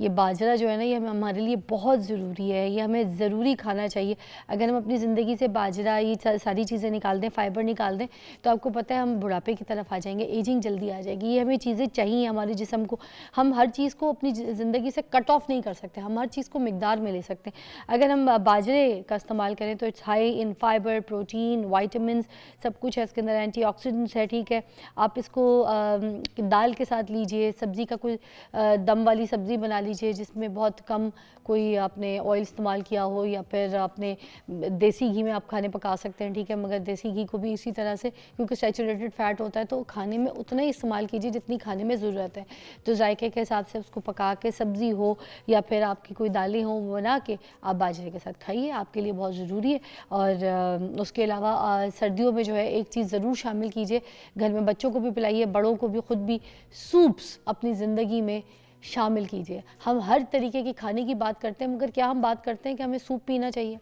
S1: یہ باجرا جو ہے نا یہ ہمارے لیے بہت ضروری ہے, یہ ہمیں ضروری کھانا چاہیے. اگر ہم اپنی زندگی سے باجرا یہ ساری چیزیں نکال دیں, فائبر نکال دیں, تو آپ کو پتہ ہے ہم بڑھاپے کی طرف آ جائیں گے, ایجنگ جلدی آ جائے گی. یہ ہمیں چیزیں چاہیے ہمارے جسم کو. ہم ہر چیز کو اپنی زندگی سے کٹ آف نہیں کر سکتے, ہم ہر چیز کو مقدار میں لے سکتے ہیں. اگر ہم باجرے کا استعمال کریں تو it's high in fibre, protein, vitamins, سب کچھ ہے اس کے اندر, اینٹی آکسیڈنٹس ہے. ٹھیک ہے, آپ اس کو دال کے ساتھ لیجئے, سبزی کا کوئی دم والی سبزی بنا لیجئے جس میں بہت کم کوئی آپ نے آئل استعمال کیا ہو, یا پھر آپ نے دیسی گھی میں آپ کھانے پکا سکتے ہیں. ٹھیک ہے, مگر دیسی گھی کو بھی اسی طرح سے, کیونکہ سیچوریٹڈ فیٹ ہوتا ہے, تو کھانے میں اتنا ہی استعمال کیجئے جتنی کھانے میں ضرورت ہے. تو ذائقے کے حساب سے اس کو پکا کے, سبزی ہو یا پھر آپ کی کوئی دالیں ہوں, وہ بنا کے آپ باجرے کے ساتھ کھائیے, آپ کے لیے بہت ضروری ہے. اور اس کے علاوہ سردیوں میں جو ہے ایک چیز ضرور شامل کیجئے, گھر میں بچوں کو بھی پلائیے, بڑوں کو بھی, خود بھی سوپس اپنی زندگی میں شامل کیجئے. ہم ہر طریقے کی کھانے کی بات کرتے ہیں, مگر کیا ہم بات کرتے ہیں کہ ہمیں سوپ پینا چاہیے؟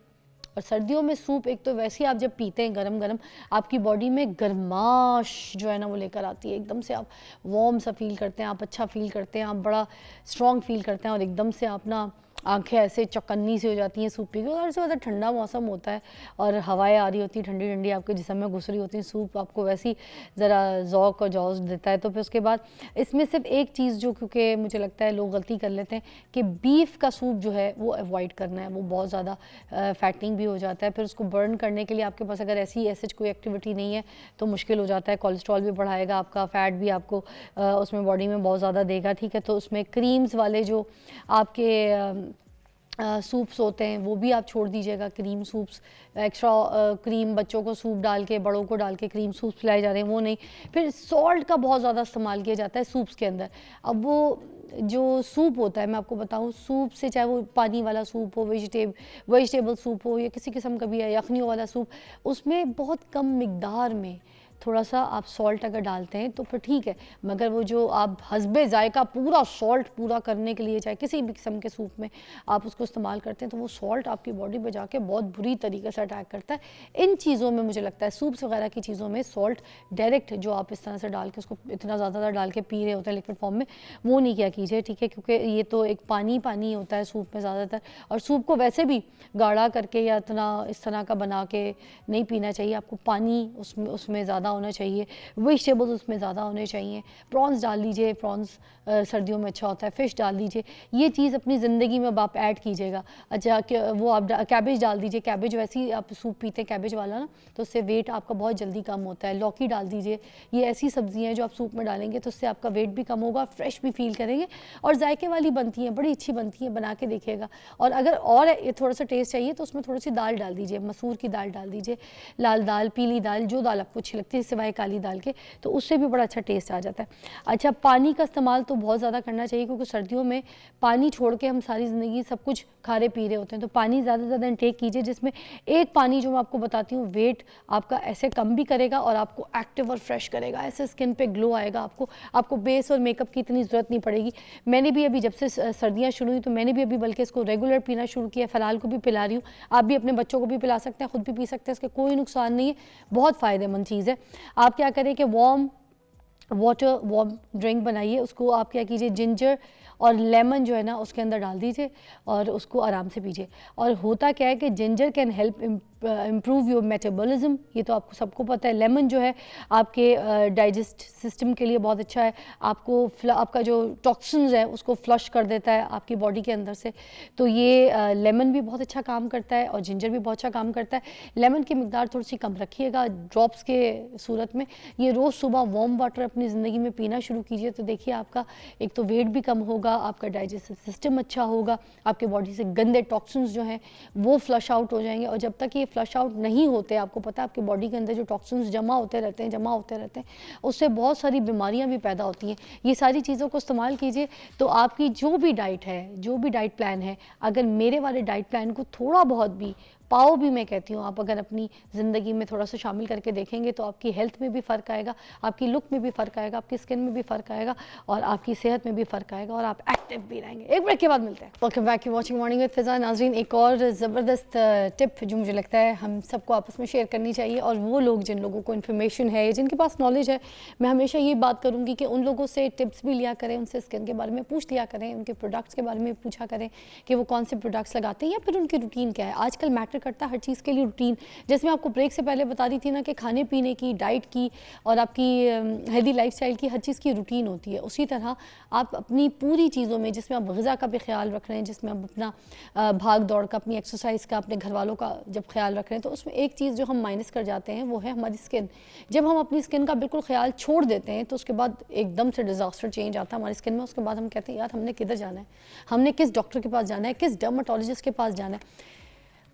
S1: اور سردیوں میں سوپ ایک تو ویسے آپ جب پیتے ہیں گرم گرم, آپ کی باڈی میں گرماش جو ہے نا وہ لے کر آتی ہے, ایک دم سے آپ وارم سا فیل کرتے ہیں, آپ اچھا فیل کرتے ہیں, آپ بڑا اسٹرانگ فیل کرتے ہیں, اور ایک دم سے آپ نا آنکھیں ایسے چکنی سی ہو جاتی ہیں سوپ پی کے. اور سے زیادہ ٹھنڈا موسم ہوتا ہے اور ہوائیں آ رہی ہوتی ہیں ٹھنڈی ٹھنڈی, آپ کے جسم میں گھس رہی ہوتی ہیں, سوپ آپ کو ویسی ذرا ذوق اور جوش دیتا ہے. تو پھر اس کے بعد اس میں صرف ایک چیز جو, کیونکہ مجھے لگتا ہے لوگ غلطی کر لیتے ہیں کہ بیف کا سوپ جو ہے وہ اوائڈ کرنا ہے, وہ بہت زیادہ فیٹنگ بھی ہو جاتا ہے. پھر اس کو برن کرنے کے لیے آپ کے پاس اگر ایسی کوئی ایکٹیویٹی نہیں ہے تو مشکل ہو جاتا ہے, کولیسٹرول بھی بڑھائے گا آپ کا, فیٹ بھی آپ کو اس میں باڈی میں بہت زیادہ دے گا. ٹھیک ہے, تو اس میں کریمز والے جو آپ کے سوپس ہوتے ہیں وہ بھی آپ چھوڑ دیجئے گا. کریم سوپس, ایکسٹرا کریم بچوں کو سوپ ڈال کے, بڑوں کو ڈال کے کریم سوپس پلائے جا رہے ہیں, وہ نہیں. پھر سالٹ کا بہت زیادہ استعمال کیا جاتا ہے سوپس کے اندر. اب وہ جو سوپ ہوتا ہے, میں آپ کو بتاؤں, سوپ سے چاہے وہ پانی والا سوپ ہو, ویجیٹیبل سوپ ہو, یا کسی قسم کا بھی ہے یخنیوں والا سوپ, اس میں بہت کم مقدار میں تھوڑا سا آپ سالٹ اگر ڈالتے ہیں تو پھر ٹھیک ہے. مگر وہ جو آپ حسب ذائقہ پورا سالٹ پورا کرنے کے لیے چاہے کسی بھی قسم کے سوپ میں آپ اس کو استعمال کرتے ہیں, تو وہ سالٹ آپ کی باڈی پہ جا کے بہت بری طریقے سے اٹیک کرتا ہے. ان چیزوں میں مجھے لگتا ہے سوپس وغیرہ کی چیزوں میں سالٹ ڈائریکٹ جو آپ اس طرح سے ڈال کے اس کو اتنا زیادہ ڈال کے پی رہے ہوتے ہیں لیکوڈ فارم میں, وہ نہیں کیا کیجیے. ٹھیک ہے, کیونکہ یہ تو ایک پانی ہوتا ہے سوپ میں زیادہ تر, اور سوپ کو ویسے بھی گاڑھا کر کے یا اتنا اس طرح کا بنا کے نہیں پینا چاہیے. آپ کو پانی اس میں زیادہ ہونا چاہیے, ویجیٹیبلز اس میں زیادہ ہونے چاہیے. پرانس ڈال لیجئے, پرانس سردیوں میں اچھا ہوتا ہے. فش ڈال دیجئے, یہ چیز اپنی زندگی میں اب آپ ایڈ کیجئے گا. اچھا وہ آپ کیبج ڈال دیجئے, کیبج ویسے ہی آپ سوپ پیتے ہیں کیبج والا نا, تو اس سے ویٹ آپ کا بہت جلدی کم ہوتا ہے. لوکی ڈال دیجئے, یہ ایسی سبزیاں ہیں جو آپ سوپ میں ڈالیں گے تو اس سے آپ کا ویٹ بھی کم ہوگا, فریش بھی فیل کریں گے, اور ذائقے والی بنتی ہیں, بڑی اچھی بنتی ہیں, بنا کے دیکھیے گا. اور اگر اور تھوڑا سا ٹیسٹ چاہیے تو اس میں تھوڑی سی دال ڈال دیجئے, مسور کی دال ڈال دیجئے, لال دال, پیلی دال, جو دال آپ کو اچھی لگتی ہے سوائے کالی دال کے, تو اس سے بھی بڑا اچھا ٹیسٹ آ جاتا ہے. اچھا, پانی کا استعمال تو بہت زیادہ کرنا چاہیے, کیونکہ سردیوں میں پانی چھوڑ کے ہم ساری زندگی سب کچھ کھا رہے پی رہے ہوتے ہیں, تو پانی زیادہ سے زیادہ انٹیک کیجئے, جس میں ایک پانی جو میں آپ کو بتاتی ہوں ویٹ آپ کا ایسے کم بھی کرے گا اور آپ کو ایکٹیو اور فریش کرے گا, ایسے اسکن پہ گلو آئے گا. آپ کو بیس اور میک اپ کی اتنی ضرورت نہیں پڑے گی. میں نے بھی ابھی جب سے سردیاں شروع ہوئی تو میں نے بھی ابھی بلکہ اس کو ریگولر پینا شروع کیا, فلال کو بھی پلا رہی ہوں. آپ بھی اپنے بچوں کو بھی پلا سکتے ہیں, خود بھی پی سکتے ہیں, اس کے کوئی نقصان نہیں ہے, بہت فائدہ مند چیز ہے. آپ کیا کریں کہ وارم ڈرنک بنائیے, اس کو آپ کیا کیجئے, جنجر اور لیمن جو ہے نا اس کے اندر ڈال دیجئے اور اس کو آرام سے پیجئے. اور ہوتا کیا ہے کہ ginger can help improve your metabolism, یہ تو آپ کو سب کو پتہ ہے. لیمن جو ہے آپ کے ڈائجسٹ سسٹم کے لیے بہت اچھا ہے, آپ کا جو ٹاکسنز ہے اس کو فلش کر دیتا ہے آپ کی باڈی کے اندر سے, تو یہ لیمن بھی بہت اچھا کام کرتا ہے اور جنجر بھی بہت اچھا کام کرتا ہے. لیمن کی مقدار تھوڑی سی کم رکھیے گا ڈراپس کے صورت میں. یہ روز صبح وارم واٹر اپنی زندگی میں پینا شروع کیجئے, تو دیکھیے آپ کا ایک تو ویٹ بھی کم ہوگا, آپ کا ڈائجسٹو سسٹم اچھا ہوگا, آپ کے باڈی سے گندے ٹاکسنز جو ہیں وہ فلش آؤٹ ہو جائیں گے. اور جب تک یہ فلش آؤٹ نہیں ہوتے, آپ کو پتہ ہے آپ کی باڈی کے اندر جو ٹاکسنز جمع ہوتے رہتے ہیں, اس سے بہت ساری بیماریاں بھی پیدا ہوتی ہیں. یہ ساری چیزوں کو استعمال کیجئے تو آپ کی جو بھی ڈائٹ ہے, جو بھی ڈائٹ پلان ہے, اگر میرے والے ڈائٹ پلان کو تھوڑا بہت بھی پاؤ بھی میں کہتی ہوں آپ اگر اپنی زندگی میں تھوڑا سا شامل کر کے دیکھیں گے تو آپ کی ہیلتھ میں بھی فرق آئے گا, آپ کی لک میں بھی فرق آئے گا, آپ کی اسکن میں بھی فرق آئے گا, اور آپ کی صحت میں بھی فرق آئے گا, اور آپ ایکٹیو بھی رہیں گے. ایک بریک کے بعد ملتے ہیں. Welcome back to watching morning with Faza. ناظرین, ایک اور زبردست ٹپ جو مجھے لگتا ہے ہم سب کو آپس میں شیئر کرنی چاہیے, اور وہ لوگ جن لوگوں کو انفارمیشن ہے, جن کے پاس نالج ہے, میں ہمیشہ یہ بات کروں گی کہ ان لوگوں سے ٹپس بھی لیا کریں, ان سے اسکن کے بارے میں پوچھ لیا کریں, ان کے پروڈکٹس کے بارے میں پوچھا کریں کہ وہ کون سے پروڈکٹس لگاتے ہیں, یا پھر ان کی روٹین کیا ہے. آج کل میٹر کرتا ہے ہر چیز کے لیے روٹین. جیسے میں آپ کو بریک سے پہلے بتا رہی تھی نا کہ کھانے پینے کی, ڈائٹ کی, اور آپ کی ہیلدی لائف اسٹائل کی ہر چیز کی روٹین ہوتی ہے. اسی طرح آپ اپنی پوری چیزوں میں, جس میں آپ غذا کا بھی خیال رکھ رہے ہیں, جس میں آپ اپنا بھاگ دوڑ کا, اپنی ایکسرسائز کا, اپنے گھر والوں کا جب خیال رکھ رہے ہیں, تو اس میں ایک چیز جو ہم مائنس کر جاتے ہیں وہ ہے ہماری اسکن. جب ہم اپنی اسکن کا بالکل خیال چھوڑ دیتے ہیں تو اس کے بعد ایک دم سے ڈیزاسٹر چینج آتا ہے ہماری اسکن میں. اس کے بعد ہم کہتے ہیں یار ہم نے کدھر جانا ہے, ہم نے کس ڈاکٹر کے پاس جانا ہے, کس ڈرماٹولوجسٹ کے پاس جانا ہے.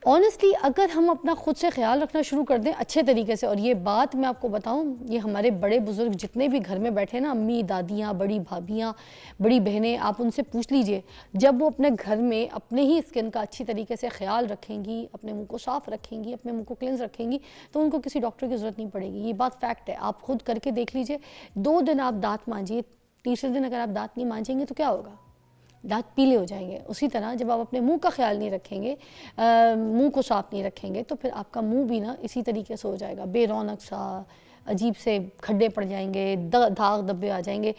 S1: آنیسٹلی اگر ہم اپنا خود سے خیال رکھنا شروع کر دیں اچھے طریقے سے, اور یہ بات میں آپ کو بتاؤں, یہ ہمارے بڑے بزرگ جتنے بھی گھر میں بیٹھے نا, امی, دادیاں, بڑی بھابیاں, بڑی بہنیں, آپ ان سے پوچھ لیجئے, جب وہ اپنے گھر میں اپنے ہی اسکن کا اچھی طریقے سے خیال رکھیں گی, اپنے منہ کو صاف رکھیں گی, اپنے منہ کو کلینز رکھیں گی, تو ان کو کسی ڈاکٹر کی ضرورت نہیں پڑے گی. یہ بات فیکٹ ہے, آپ خود کر کے دیکھ لیجئے. 2 دن آپ دانت مانجیے, تیسرے دن اگر آپ دانت نہیں مانجیں گے تو کیا ہوگا؟ دانت پیلے ہو جائیں گے. اسی طرح جب آپ اپنے منہ کا خیال نہیں رکھیں گے, منہ کو صاف نہیں رکھیں گے, تو پھر آپ کا منہ بھی نا اسی طریقے سے ہو جائے گا, بے رونق سا, عجیب سے کھڈے پڑ جائیں گے, داغ دبے آ جائیں گے,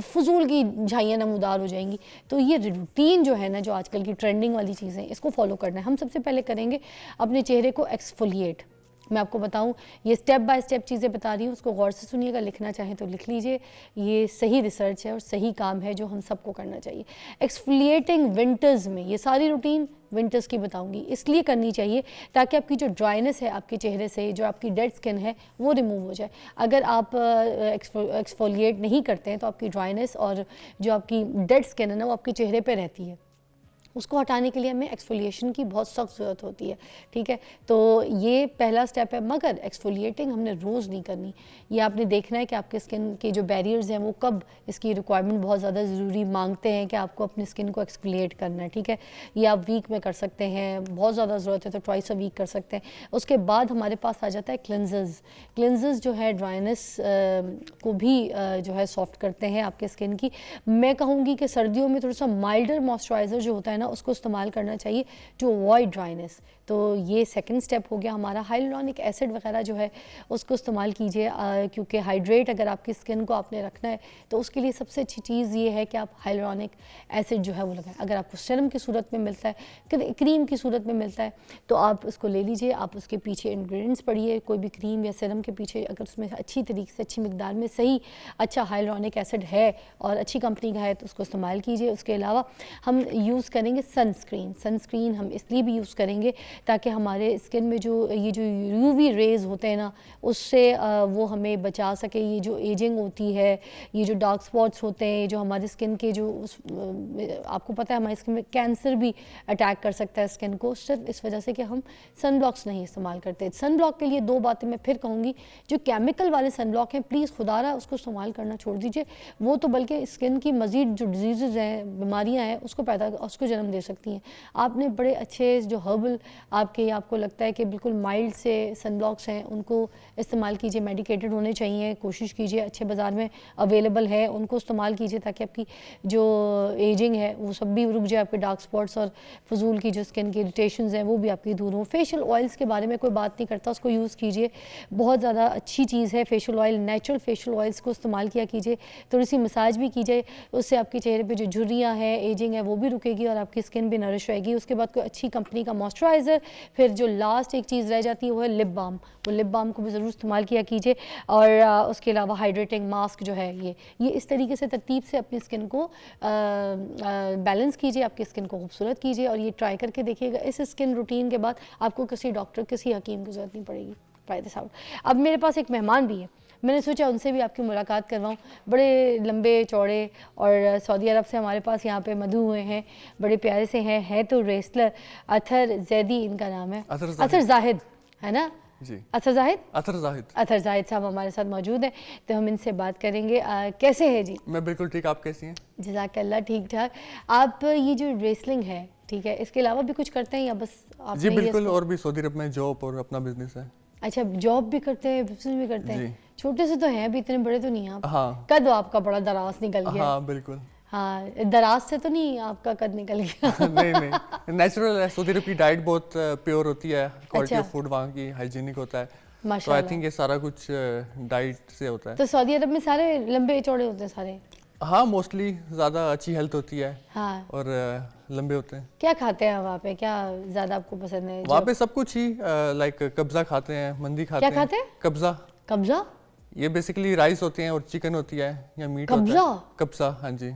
S1: فضول کی جھائیاں نمودار ہو جائیں گی. تو یہ روٹین جو ہے نا, جو آج کل کی ٹرینڈنگ والی چیزیں, اس کو فالو کرنا ہے. ہم سب سے پہلے کریں گے اپنے چہرے کو ایکسفولیٹ. میں آپ کو بتاؤں, یہ سٹیپ بائی سٹیپ چیزیں بتا رہی ہوں, اس کو غور سے سنیے گا, لکھنا چاہیں تو لکھ لیجئے. یہ صحیح ریسرچ ہے اور صحیح کام ہے جو ہم سب کو کرنا چاہیے. ایکسفولیٹنگ ونٹرز میں, یہ ساری روٹین ونٹرز کی بتاؤں گی, اس لیے کرنی چاہیے تاکہ آپ کی جو ڈرائنس ہے آپ کے چہرے سے, جو آپ کی ڈیڈ سکن ہے وہ ریموو ہو جائے. اگر آپ ایکسفولیٹ نہیں کرتے ہیں تو آپ کی ڈرائنس اور جو آپ کی ڈیڈ سکن ہے نا, وہ آپ کے چہرے پہ رہتی ہے. اس کو ہٹانے کے لیے ہمیں ایکسفولیشن کی بہت سخت ضرورت ہوتی ہے. ٹھیک ہے, تو یہ پہلا سٹیپ ہے. مگر ایکسفولیٹنگ ہم نے روز نہیں کرنی. یہ آپ نے دیکھنا ہے کہ آپ کے اسکن کے جو بیریئرز ہیں وہ کب اس کی ریکوائرمنٹ بہت زیادہ ضروری مانگتے ہیں کہ آپ کو اپنی اسکن کو ایکسفولیٹ کرنا ہے. ٹھیک ہے, یہ آپ ویک میں کر سکتے ہیں, بہت زیادہ ضرورت ہے تو ٹوائس اے ویک کر سکتے ہیں. اس کے بعد ہمارے پاس آ جاتا ہے کلینزرز. کلینزرز جو ہے ڈرائنس کو بھی جو ہے سافٹ کرتے ہیں آپ کے اسکن کی. میں کہوں گی کہ سردیوں میں تھوڑا سا مائلڈر موئسچرائزر جو ہوتا ہے نا, اس کو استعمال کرنا چاہیے ٹو اوائڈ ڈرائنس. تو یہ سیکنڈ سٹیپ ہو گیا ہمارا. ہائلورونک ایسڈ وغیرہ جو ہے اس کو استعمال کیجئے, کیونکہ ہائیڈریٹ اگر آپ کی اسکن کو آپ نے رکھنا ہے تو اس کے لیے سب سے اچھی چیز یہ ہے کہ آپ ہائلورونک ایسڈ جو ہے وہ لگائیں. اگر آپ کو سیرم کی صورت میں ملتا ہے, کریم کی صورت میں ملتا ہے, تو آپ اس کو لے لیجئے. آپ اس کے پیچھے انگریڈینٹس پڑھیے, کوئی بھی کریم یا سیرم کے پیچھے اگر اس میں اچھی طریقے سے, اچھی مقدار میں صحیح اچھا ہائلورونک ایسڈ ہے اور اچھی کمپنی کا ہے تو اس کو استعمال کیجئے. اس کے علاوہ ہم یوز کریں گے سن اسکرین ہم اس لیے بھی یوز کریں گے تاکہ ہمارے اسکن میں جو یہ جو یو وی ریز ہوتے ہیں نا, اس سے وہ ہمیں بچا سکے. یہ جو ایجنگ ہوتی ہے, یہ جو ڈارک سپاٹس ہوتے ہیں, جو ہمارے اسکن کے جو آپ کو پتہ ہے ہماری اسکن میں کینسر بھی اٹیک کر سکتا ہے اسکن کو, صرف اس وجہ سے کہ ہم سن بلاکس نہیں استعمال کرتے. سن بلاک کے لیے 2 باتیں میں پھر کہوں گی. جو کیمیکل والے سن بلاک ہیں پلیز خدا رہا اس کو استعمال کرنا چھوڑ دیجئے. وہ تو بلکہ اسکن کی مزید جو ڈیزیزز ہیں, بیماریاں ہیں, اس کو جنم دے سکتی ہیں. آپ نے بڑے اچھے جو ہربل آپ کو لگتا ہے کہ بالکل مائلڈ سے سن بلاکس ہیں, ان کو استعمال کیجئے. میڈیکیٹڈ ہونے چاہیے, کوشش کیجئے, اچھے بازار میں اویلیبل ہے, ان کو استعمال کیجئے تاکہ آپ کی جو ایجنگ ہے وہ سب بھی رک جائے. آپ کے ڈارک سپاٹس اور فضول کی جو اسکن کی اریٹیشنز ہیں وہ بھی آپ کی دور ہوں. فیشیل آئلس کے بارے میں کوئی بات نہیں کرتا, اس کو یوز کیجئے, بہت زیادہ اچھی چیز ہے facial oil. Natural facial oils کو استعمال کیا کیجئے, تھوڑی سی مساج بھی کیجئے, اس سے آپ کے چہرے پہ جو جھریاں ہیں, ایجنگ ہے, وہ بھی رکے گی اور آپ کی اسکن بھی نرش رہے گی. اس کے بعد کوئی اچھی کمپنی کا موئسچرائزر. پھر جو لاسٹ ایک چیز رہ جاتی ہے وہ ہے لپ بام. وہ لپ بام کو بھی ضرور استعمال کیا کیجئے. اور اس کے علاوہ ہائیڈریٹنگ ماسک جو ہے یہ اس طریقے سے ترتیب سے اپنی اسکن کو بیلنس کیجئے, آپ کی اسکن کو خوبصورت کیجئے. اور یہ ٹرائی کر کے دیکھیے گا, اس اسکن روٹین کے بعد آپ کو کسی ڈاکٹر, کسی حکیم کی ضرورت نہیں پڑے گی. Try this out. اب میرے پاس ایک مہمان بھی ہے, میں نے سوچا ان سے بھی آپ کی ملاقات کرواؤں. بڑے لمبے چوڑے اور سعودی عرب سے ہمارے پاس یہاں پہ مدعو ہوئے ہیں, بڑے پیارے سے ہیں تو ریسلر. اطہر زیدی ان کا نام ہے. اطہر زاہد ہے نا جی, اطہر زاہد صاحب ہمارے ساتھ موجود ہیں, تو ہم ان سے بات کریں گے. کیسے ہیں جی؟
S4: میں بالکل ٹھیک, آپ کیسی ہیں؟
S1: جزاک اللہ, ٹھیک ٹھاک. آپ یہ جو ریسلنگ ہے ٹھیک ہے, اس کے علاوہ بھی کچھ کرتے ہیں یا بس آپ
S4: جی بالکل, اور بھی سعودی عرب میں جاب اور اپنا بزنس ہے.
S1: اچھا, جاب بھی کرتے ہیں, بزنس بھی کرتے ہیں. چھوٹے سے تو ہیں ابھی, اتنے بڑے تو نہیں ہیں آپ.
S4: ہاں,
S1: قد آپ کا بڑا دراز نکل گیا.
S4: ہاں بالکل.
S1: ہاں, دراز سے تو نہیں آپ کا قد نکل گیا.
S4: نہیں نہیں, نیچرل ہے. سعودی عرب کی ڈائٹ بہت پیور ہوتی ہے, کوالٹی آف فوڈ وہاں کی ہائیجینک ہوتا ہے, تو آئی تھنک یہ سارا کچھ ڈائٹ سے ہوتا ہے.
S1: تو سعودی عرب میں سارے لمبے چوڑے ہوتے ہیں سارے؟
S4: ہاں موسٹلی زیادہ اچھی ہیلتھ ہوتی ہے.
S1: ہاں,
S4: اور لمبے ہوتے ہیں.
S1: کیا کھاتے ہیں وہاں پہ, کیا زیادہ آپ کو پسند ہے؟
S4: وہاں پہ سب کچھ ہی, لائک قبضہ کھاتے ہیں, مندی کھاتے ہیں.
S1: کیا کھاتے ہیں؟
S4: قبضہ.
S1: قبضہ
S4: یہ بیسیکلی رائس ہوتے ہیں اور چکن ہوتی ہے یا میٹ ہوتا ہے. قبضہ, ہاں جی.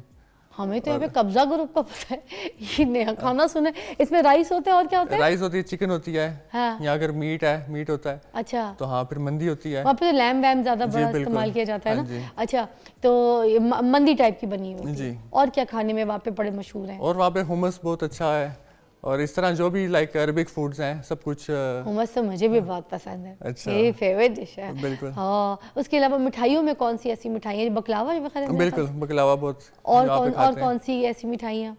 S1: ہمیں تو یہاں پہ قبضہ گروپ کا پتہ ہے, یہ نیا کھانا سنا ہے. اس میں رائس ہوتے ہیں اور کیا ہوتا ہے؟
S4: رائس ہوتی ہے, چکن ہوتی ہے, یا اگر میٹ ہے, میٹ ہوتا ہے.
S1: اچھا,
S4: تو ہاں پھر مندی ہوتی ہے.
S1: وہاں پہ لیمب ویمب زیادہ بڑا استعمال کیا جاتا ہے نا. اچھا, تو مندی ٹائپ کی بنی ہوئی ہے. اور کیا کھانے میں وہاں پہ بڑے مشہور ہیں؟
S4: اور وہاں پہ ہمس بہت اچھا ہے, اور اس طرح جو بھی لائک عربک فوڈز ہیں سب کچھ.
S1: ہمس تو مجھے بھی بہت پسند ہے, میری فیوریٹ ڈش ہے.
S4: بالکل.
S1: ہاں, اس کے علاوہ مٹھائیوں میں کون سی ایسی مٹھائیاں, بکلاوا وغیرہ؟
S4: بالکل, بکلاوا بہت.
S1: اور کون سی ایسی مٹھائیاں؟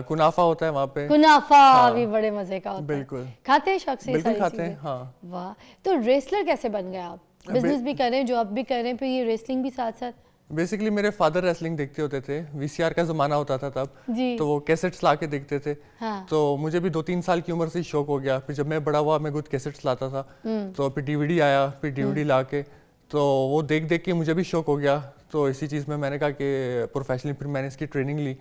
S4: کنافہ ہوتا ہے وہاں پہ.
S1: کنافہ بھی بڑے مزے کا ہوتا ہے.
S4: بالکل.
S1: کھاتے ہیں شوق سے؟
S4: بالکل کھاتے ہیں. ہاں.
S1: واہ, تو ریسلر کیسے بن گئے آپ؟ بزنس بھی کر رہے ہیں, جاب بھی کر رہے ہیں, پھر یہ ریسلنگ بھی ساتھ ساتھ؟
S4: بیسیکلی میرے فادر ریسلنگ دیکھتے ہوتے تھے, وی سی آر کا زمانہ ہوتا تھا تب, تو وہ کیسٹس لا کے دیکھتے تھے. تو مجھے بھی 2-3 سال کی عمر سے ہی شوق ہو گیا. پھر جب میں بڑا ہوا میں خود کیسٹس لاتا تھا, تو پھر ڈی وی ڈی آیا, پھر ڈی وی ڈی لا کے, تو وہ دیکھ دیکھ کے مجھے بھی شوق ہو گیا. تو اسی چیز میں نے کہا کہ پروفیشنلی پھر میں نے اس کی ٹریننگ لی.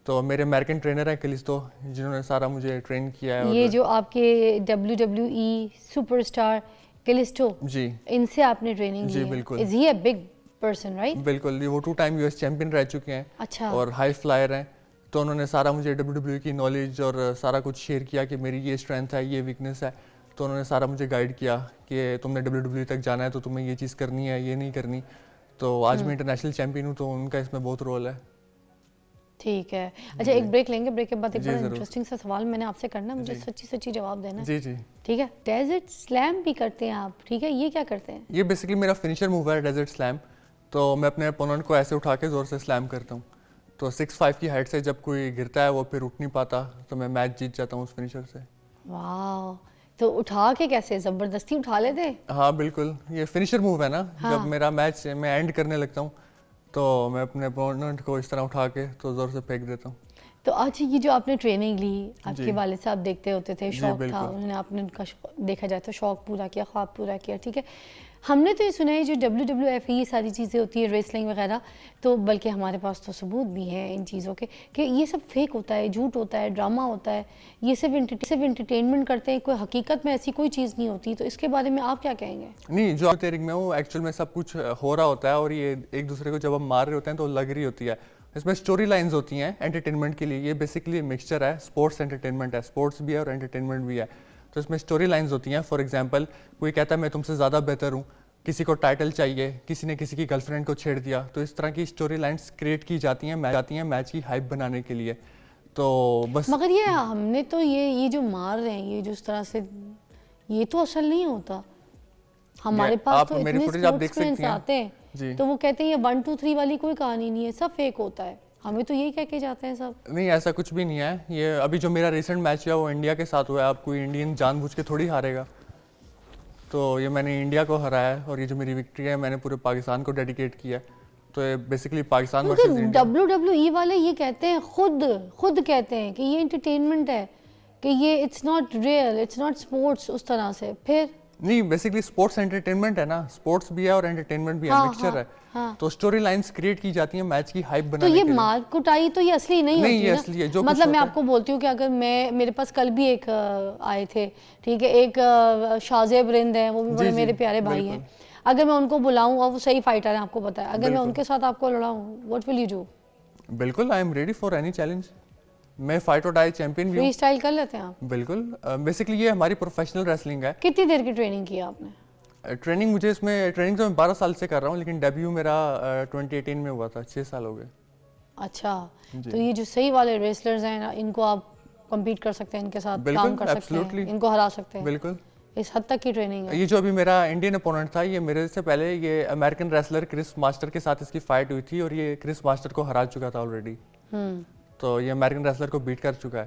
S4: تو میرے امریکن ٹرینر ہیں کلسٹو, جنہوں نے سارا مجھے ٹرین کیا ہے.
S1: یہ جو آپ کے WWE سپر اسٹار کلسٹو,
S4: جی,
S1: ان سے آپ نے ٹریننگ لی؟
S4: جی بالکل.
S1: از ہی اے بگ پرسن رائٹ؟
S4: بالکل, وہ 2 ٹائم US چیمپئن رہ چکے ہیں.
S1: اچھا.
S4: اور ہائی فلائر ہیں. تو انہوں نے سارا مجھے WWE کی نالج اور سارا کچھ شیئر کیا کہ میری یہ اسٹرینتھ ہے, یہ ویکنیس ہے. تو انہوں نے سارا مجھے گائیڈ کیا کہ تم نے WWE تک جانا ہے تو تمہیں یہ چیز کرنی ہے, یہ نہیں کرنی. تو آج میں انٹرنیشنل چیمپئن ہوں, تو ان کا اس میں بہت رول ہے.
S1: ٹھیک ہے. اچھا, ایک بریک لیں گے, بریک کے بعد ایک بڑا انٹرسٹنگ سا سوال میں نے آپ سے کرنا ہے, مجھے سچی جواب دینا ہے.
S4: جی جی
S1: ٹھیک ہے. ڈیزرٹ سلیم بھی کرتے ہیں آپ, ٹھیک ہے, یہ کیا کرتے ہیں؟
S4: یہ بیسیکلی میرا فنیشر موو ہے ڈیزرٹ سلیم. تو میں اپنے اپوننٹ کو ایسے اٹھا کے زور سے سلیم کرتا ہوں. تو 6'5" کی ہائٹ سے جب کوئی گرتا ہے وہ پھر اٹھ نہیں پاتا, تو میں میچ جیت جاتا ہوں اس فنیشر سے.
S1: واو, تو اٹھا کے کیسے, زبردستی اٹھا لیتے؟
S4: ہاں بالکل, یہ فنیشر موو ہے نا. جب میرا میچ میں اینڈ کرنے لگتا ہوں تو میں اپنے اپوننٹ کو اس طرح اٹھا کے تو زور سے پھینک دیتا ہوں.
S1: تو آج یہ جو آپ نے ٹریننگ لی, آپ کے والد صاحب دیکھتے ہوتے تھے, شوق تھا, انہوں نے آپ نے ان کا دیکھا جائے تو شوق پورا کیا, خواب پورا کیا, ٹھیک ہے. ہم نے تو یہ سنا ہے جو WWF یہ ساری چیزیں ہوتی ہے, ریسلنگ وغیرہ, تو بلکہ ہمارے پاس تو ثبوت بھی ہیں ان چیزوں کے کہ یہ سب فیک ہوتا ہے, جھوٹ ہوتا ہے, ڈرامہ ہوتا ہے, یہ صرف انٹرٹینمنٹ کرتے ہیں, کوئی حقیقت میں ایسی کوئی چیز نہیں ہوتی. تو اس کے بارے میں آپ کیا کہیں گے؟
S4: نہیں, جو تیرنگ میں وہ ایکچوئل میں سب کچھ ہو رہا ہوتا ہے, اور یہ ایک دوسرے کو جب ہم مار رہے ہوتے ہیں تو لگ رہی ہوتی ہے. اس میں اسٹوری لائنز ہوتی ہیں انٹرٹینمنٹ کے لیے. یہ بیسکلی مکسچر ہے, اسپورٹس انٹرٹینمنٹ ہے, اسپورٹس بھی ہے اور انٹرٹینمنٹ بھی ہے. تو اس میں اسٹوری لائنز ہوتی ہیں. فار ایگزامپل, کوئی کہتا ہے میں تم سے زیادہ بہتر ہوں, کسی کو ٹائٹل چاہیے, کسی نے کسی کی گرل فرینڈ کو چھیڑ دیا, تو اس طرح کی اسٹوری لائنز کریٹ کی جاتی ہیں میچ کی ہائپ بنانے کے لیے. تو بس,
S1: مگر یہ ہم نے تو یہ جو مار رہے ہیں, یہ جو اس طرح سے, یہ تو اصل نہیں ہوتا. ہمارے پاس تو اتنے اسپورٹس مینس آتے ہیں, تو وہ کہتے ہیں یہ 1 2 3 والی کوئی کہانی نہیں ہے, سب فیک ہوتا ہے. ہمیں تو یہی کہہ کے جاتے ہیں سب.
S4: نہیں, ایسا کچھ بھی نہیں ہے. یہ ابھی جو میرا ریسنٹ میچ ہوا وہ انڈیا کے ساتھ ہوا ہے. آپ کوئی انڈین جان بوجھ کے تھوڑی ہارے گا. تو یہ میں نے انڈیا کو ہرایا ہے, اور یہ جو میری وکٹری ہے میں نے پورے پاکستان کو ڈیڈیکیٹ کیا. تو یہ basically Pakistan versus India.
S1: WWE والے یہ کہتے ہیں, خود کہتے ہیں کہ یہ انٹرٹینمنٹ ہے, کہ یہ it's not real, it's not sports, اس طرح سے. پھر
S4: نہیں, بیسکلی اسپورٹس انٹرٹینمنٹ ہے نا, اسپورٹس بھی ہے اور انٹرٹینمنٹ بھی ہے, مکسچر ہے. تو اسٹوری لائنز کریٹ کی جاتی ہیں میچ کی ہائپ بنانے کے لیے.
S1: تو یہ مار کٹائی تو یہ اصلی نہیں ہوتی.
S4: یہ اصلی ہے. جو
S1: مطلب میں آپ کو بولتی ہوں کہ اگر میرے پاس کل بھی ایک آئے تھے, ٹھیک ہے, ایک شازیب رند ہیں, وہ بھی بڑے میرے پیارے بھائی ہیں. اگر میں ان کو بلاؤں, اور وہ صحیح فائٹر ہیں آپ کو پتا ہے, اگر میں ان کے ساتھ آپ کو لڑاؤں, واٹ ول یو ڈو؟
S4: بالکل, I am ready for any challenge. میں فائٹ اور ڈائی چیمپئن بھی ہوں.
S1: فری اسٹائل کر لیتے ہیں آپ؟
S4: بالکل, بیسکلی یہ ہماری پروفیشنل ریسلنگ ہے.
S1: کتنی دیر کی ٹریننگ کی آپ نے؟
S4: ٹریننگ مجھے اس میں ٹریننگ تو میں 12 سال سے کر رہا ہوں, لیکن ڈیبیو میرا 2018 میں ہوا تھا, 6 سال ہو گئے.
S1: اچھا, تو یہ جو صحیح والے ریسلرز ہیں ان کو آپ کمپیٹ کر سکتے ہیں, ان کے ساتھ کام کر سکتے ہیں, ان کو ہرا سکتے ہیں.
S4: بالکل,
S1: اس حد تک کی ٹریننگ ہے.
S4: یہ جو ابھی میرا انڈین اپوننٹ تھا, یہ میرے سے پہلے یہ امریکن ریسلر کرس ماسٹر کے ساتھ اس کی فائٹ ہوئی تھی, اور یہ کرس ماسٹر کو ہرا چکا تھا آلریڈی. تو یہ امریکن ریسلر کو بیٹ کر چکا ہے.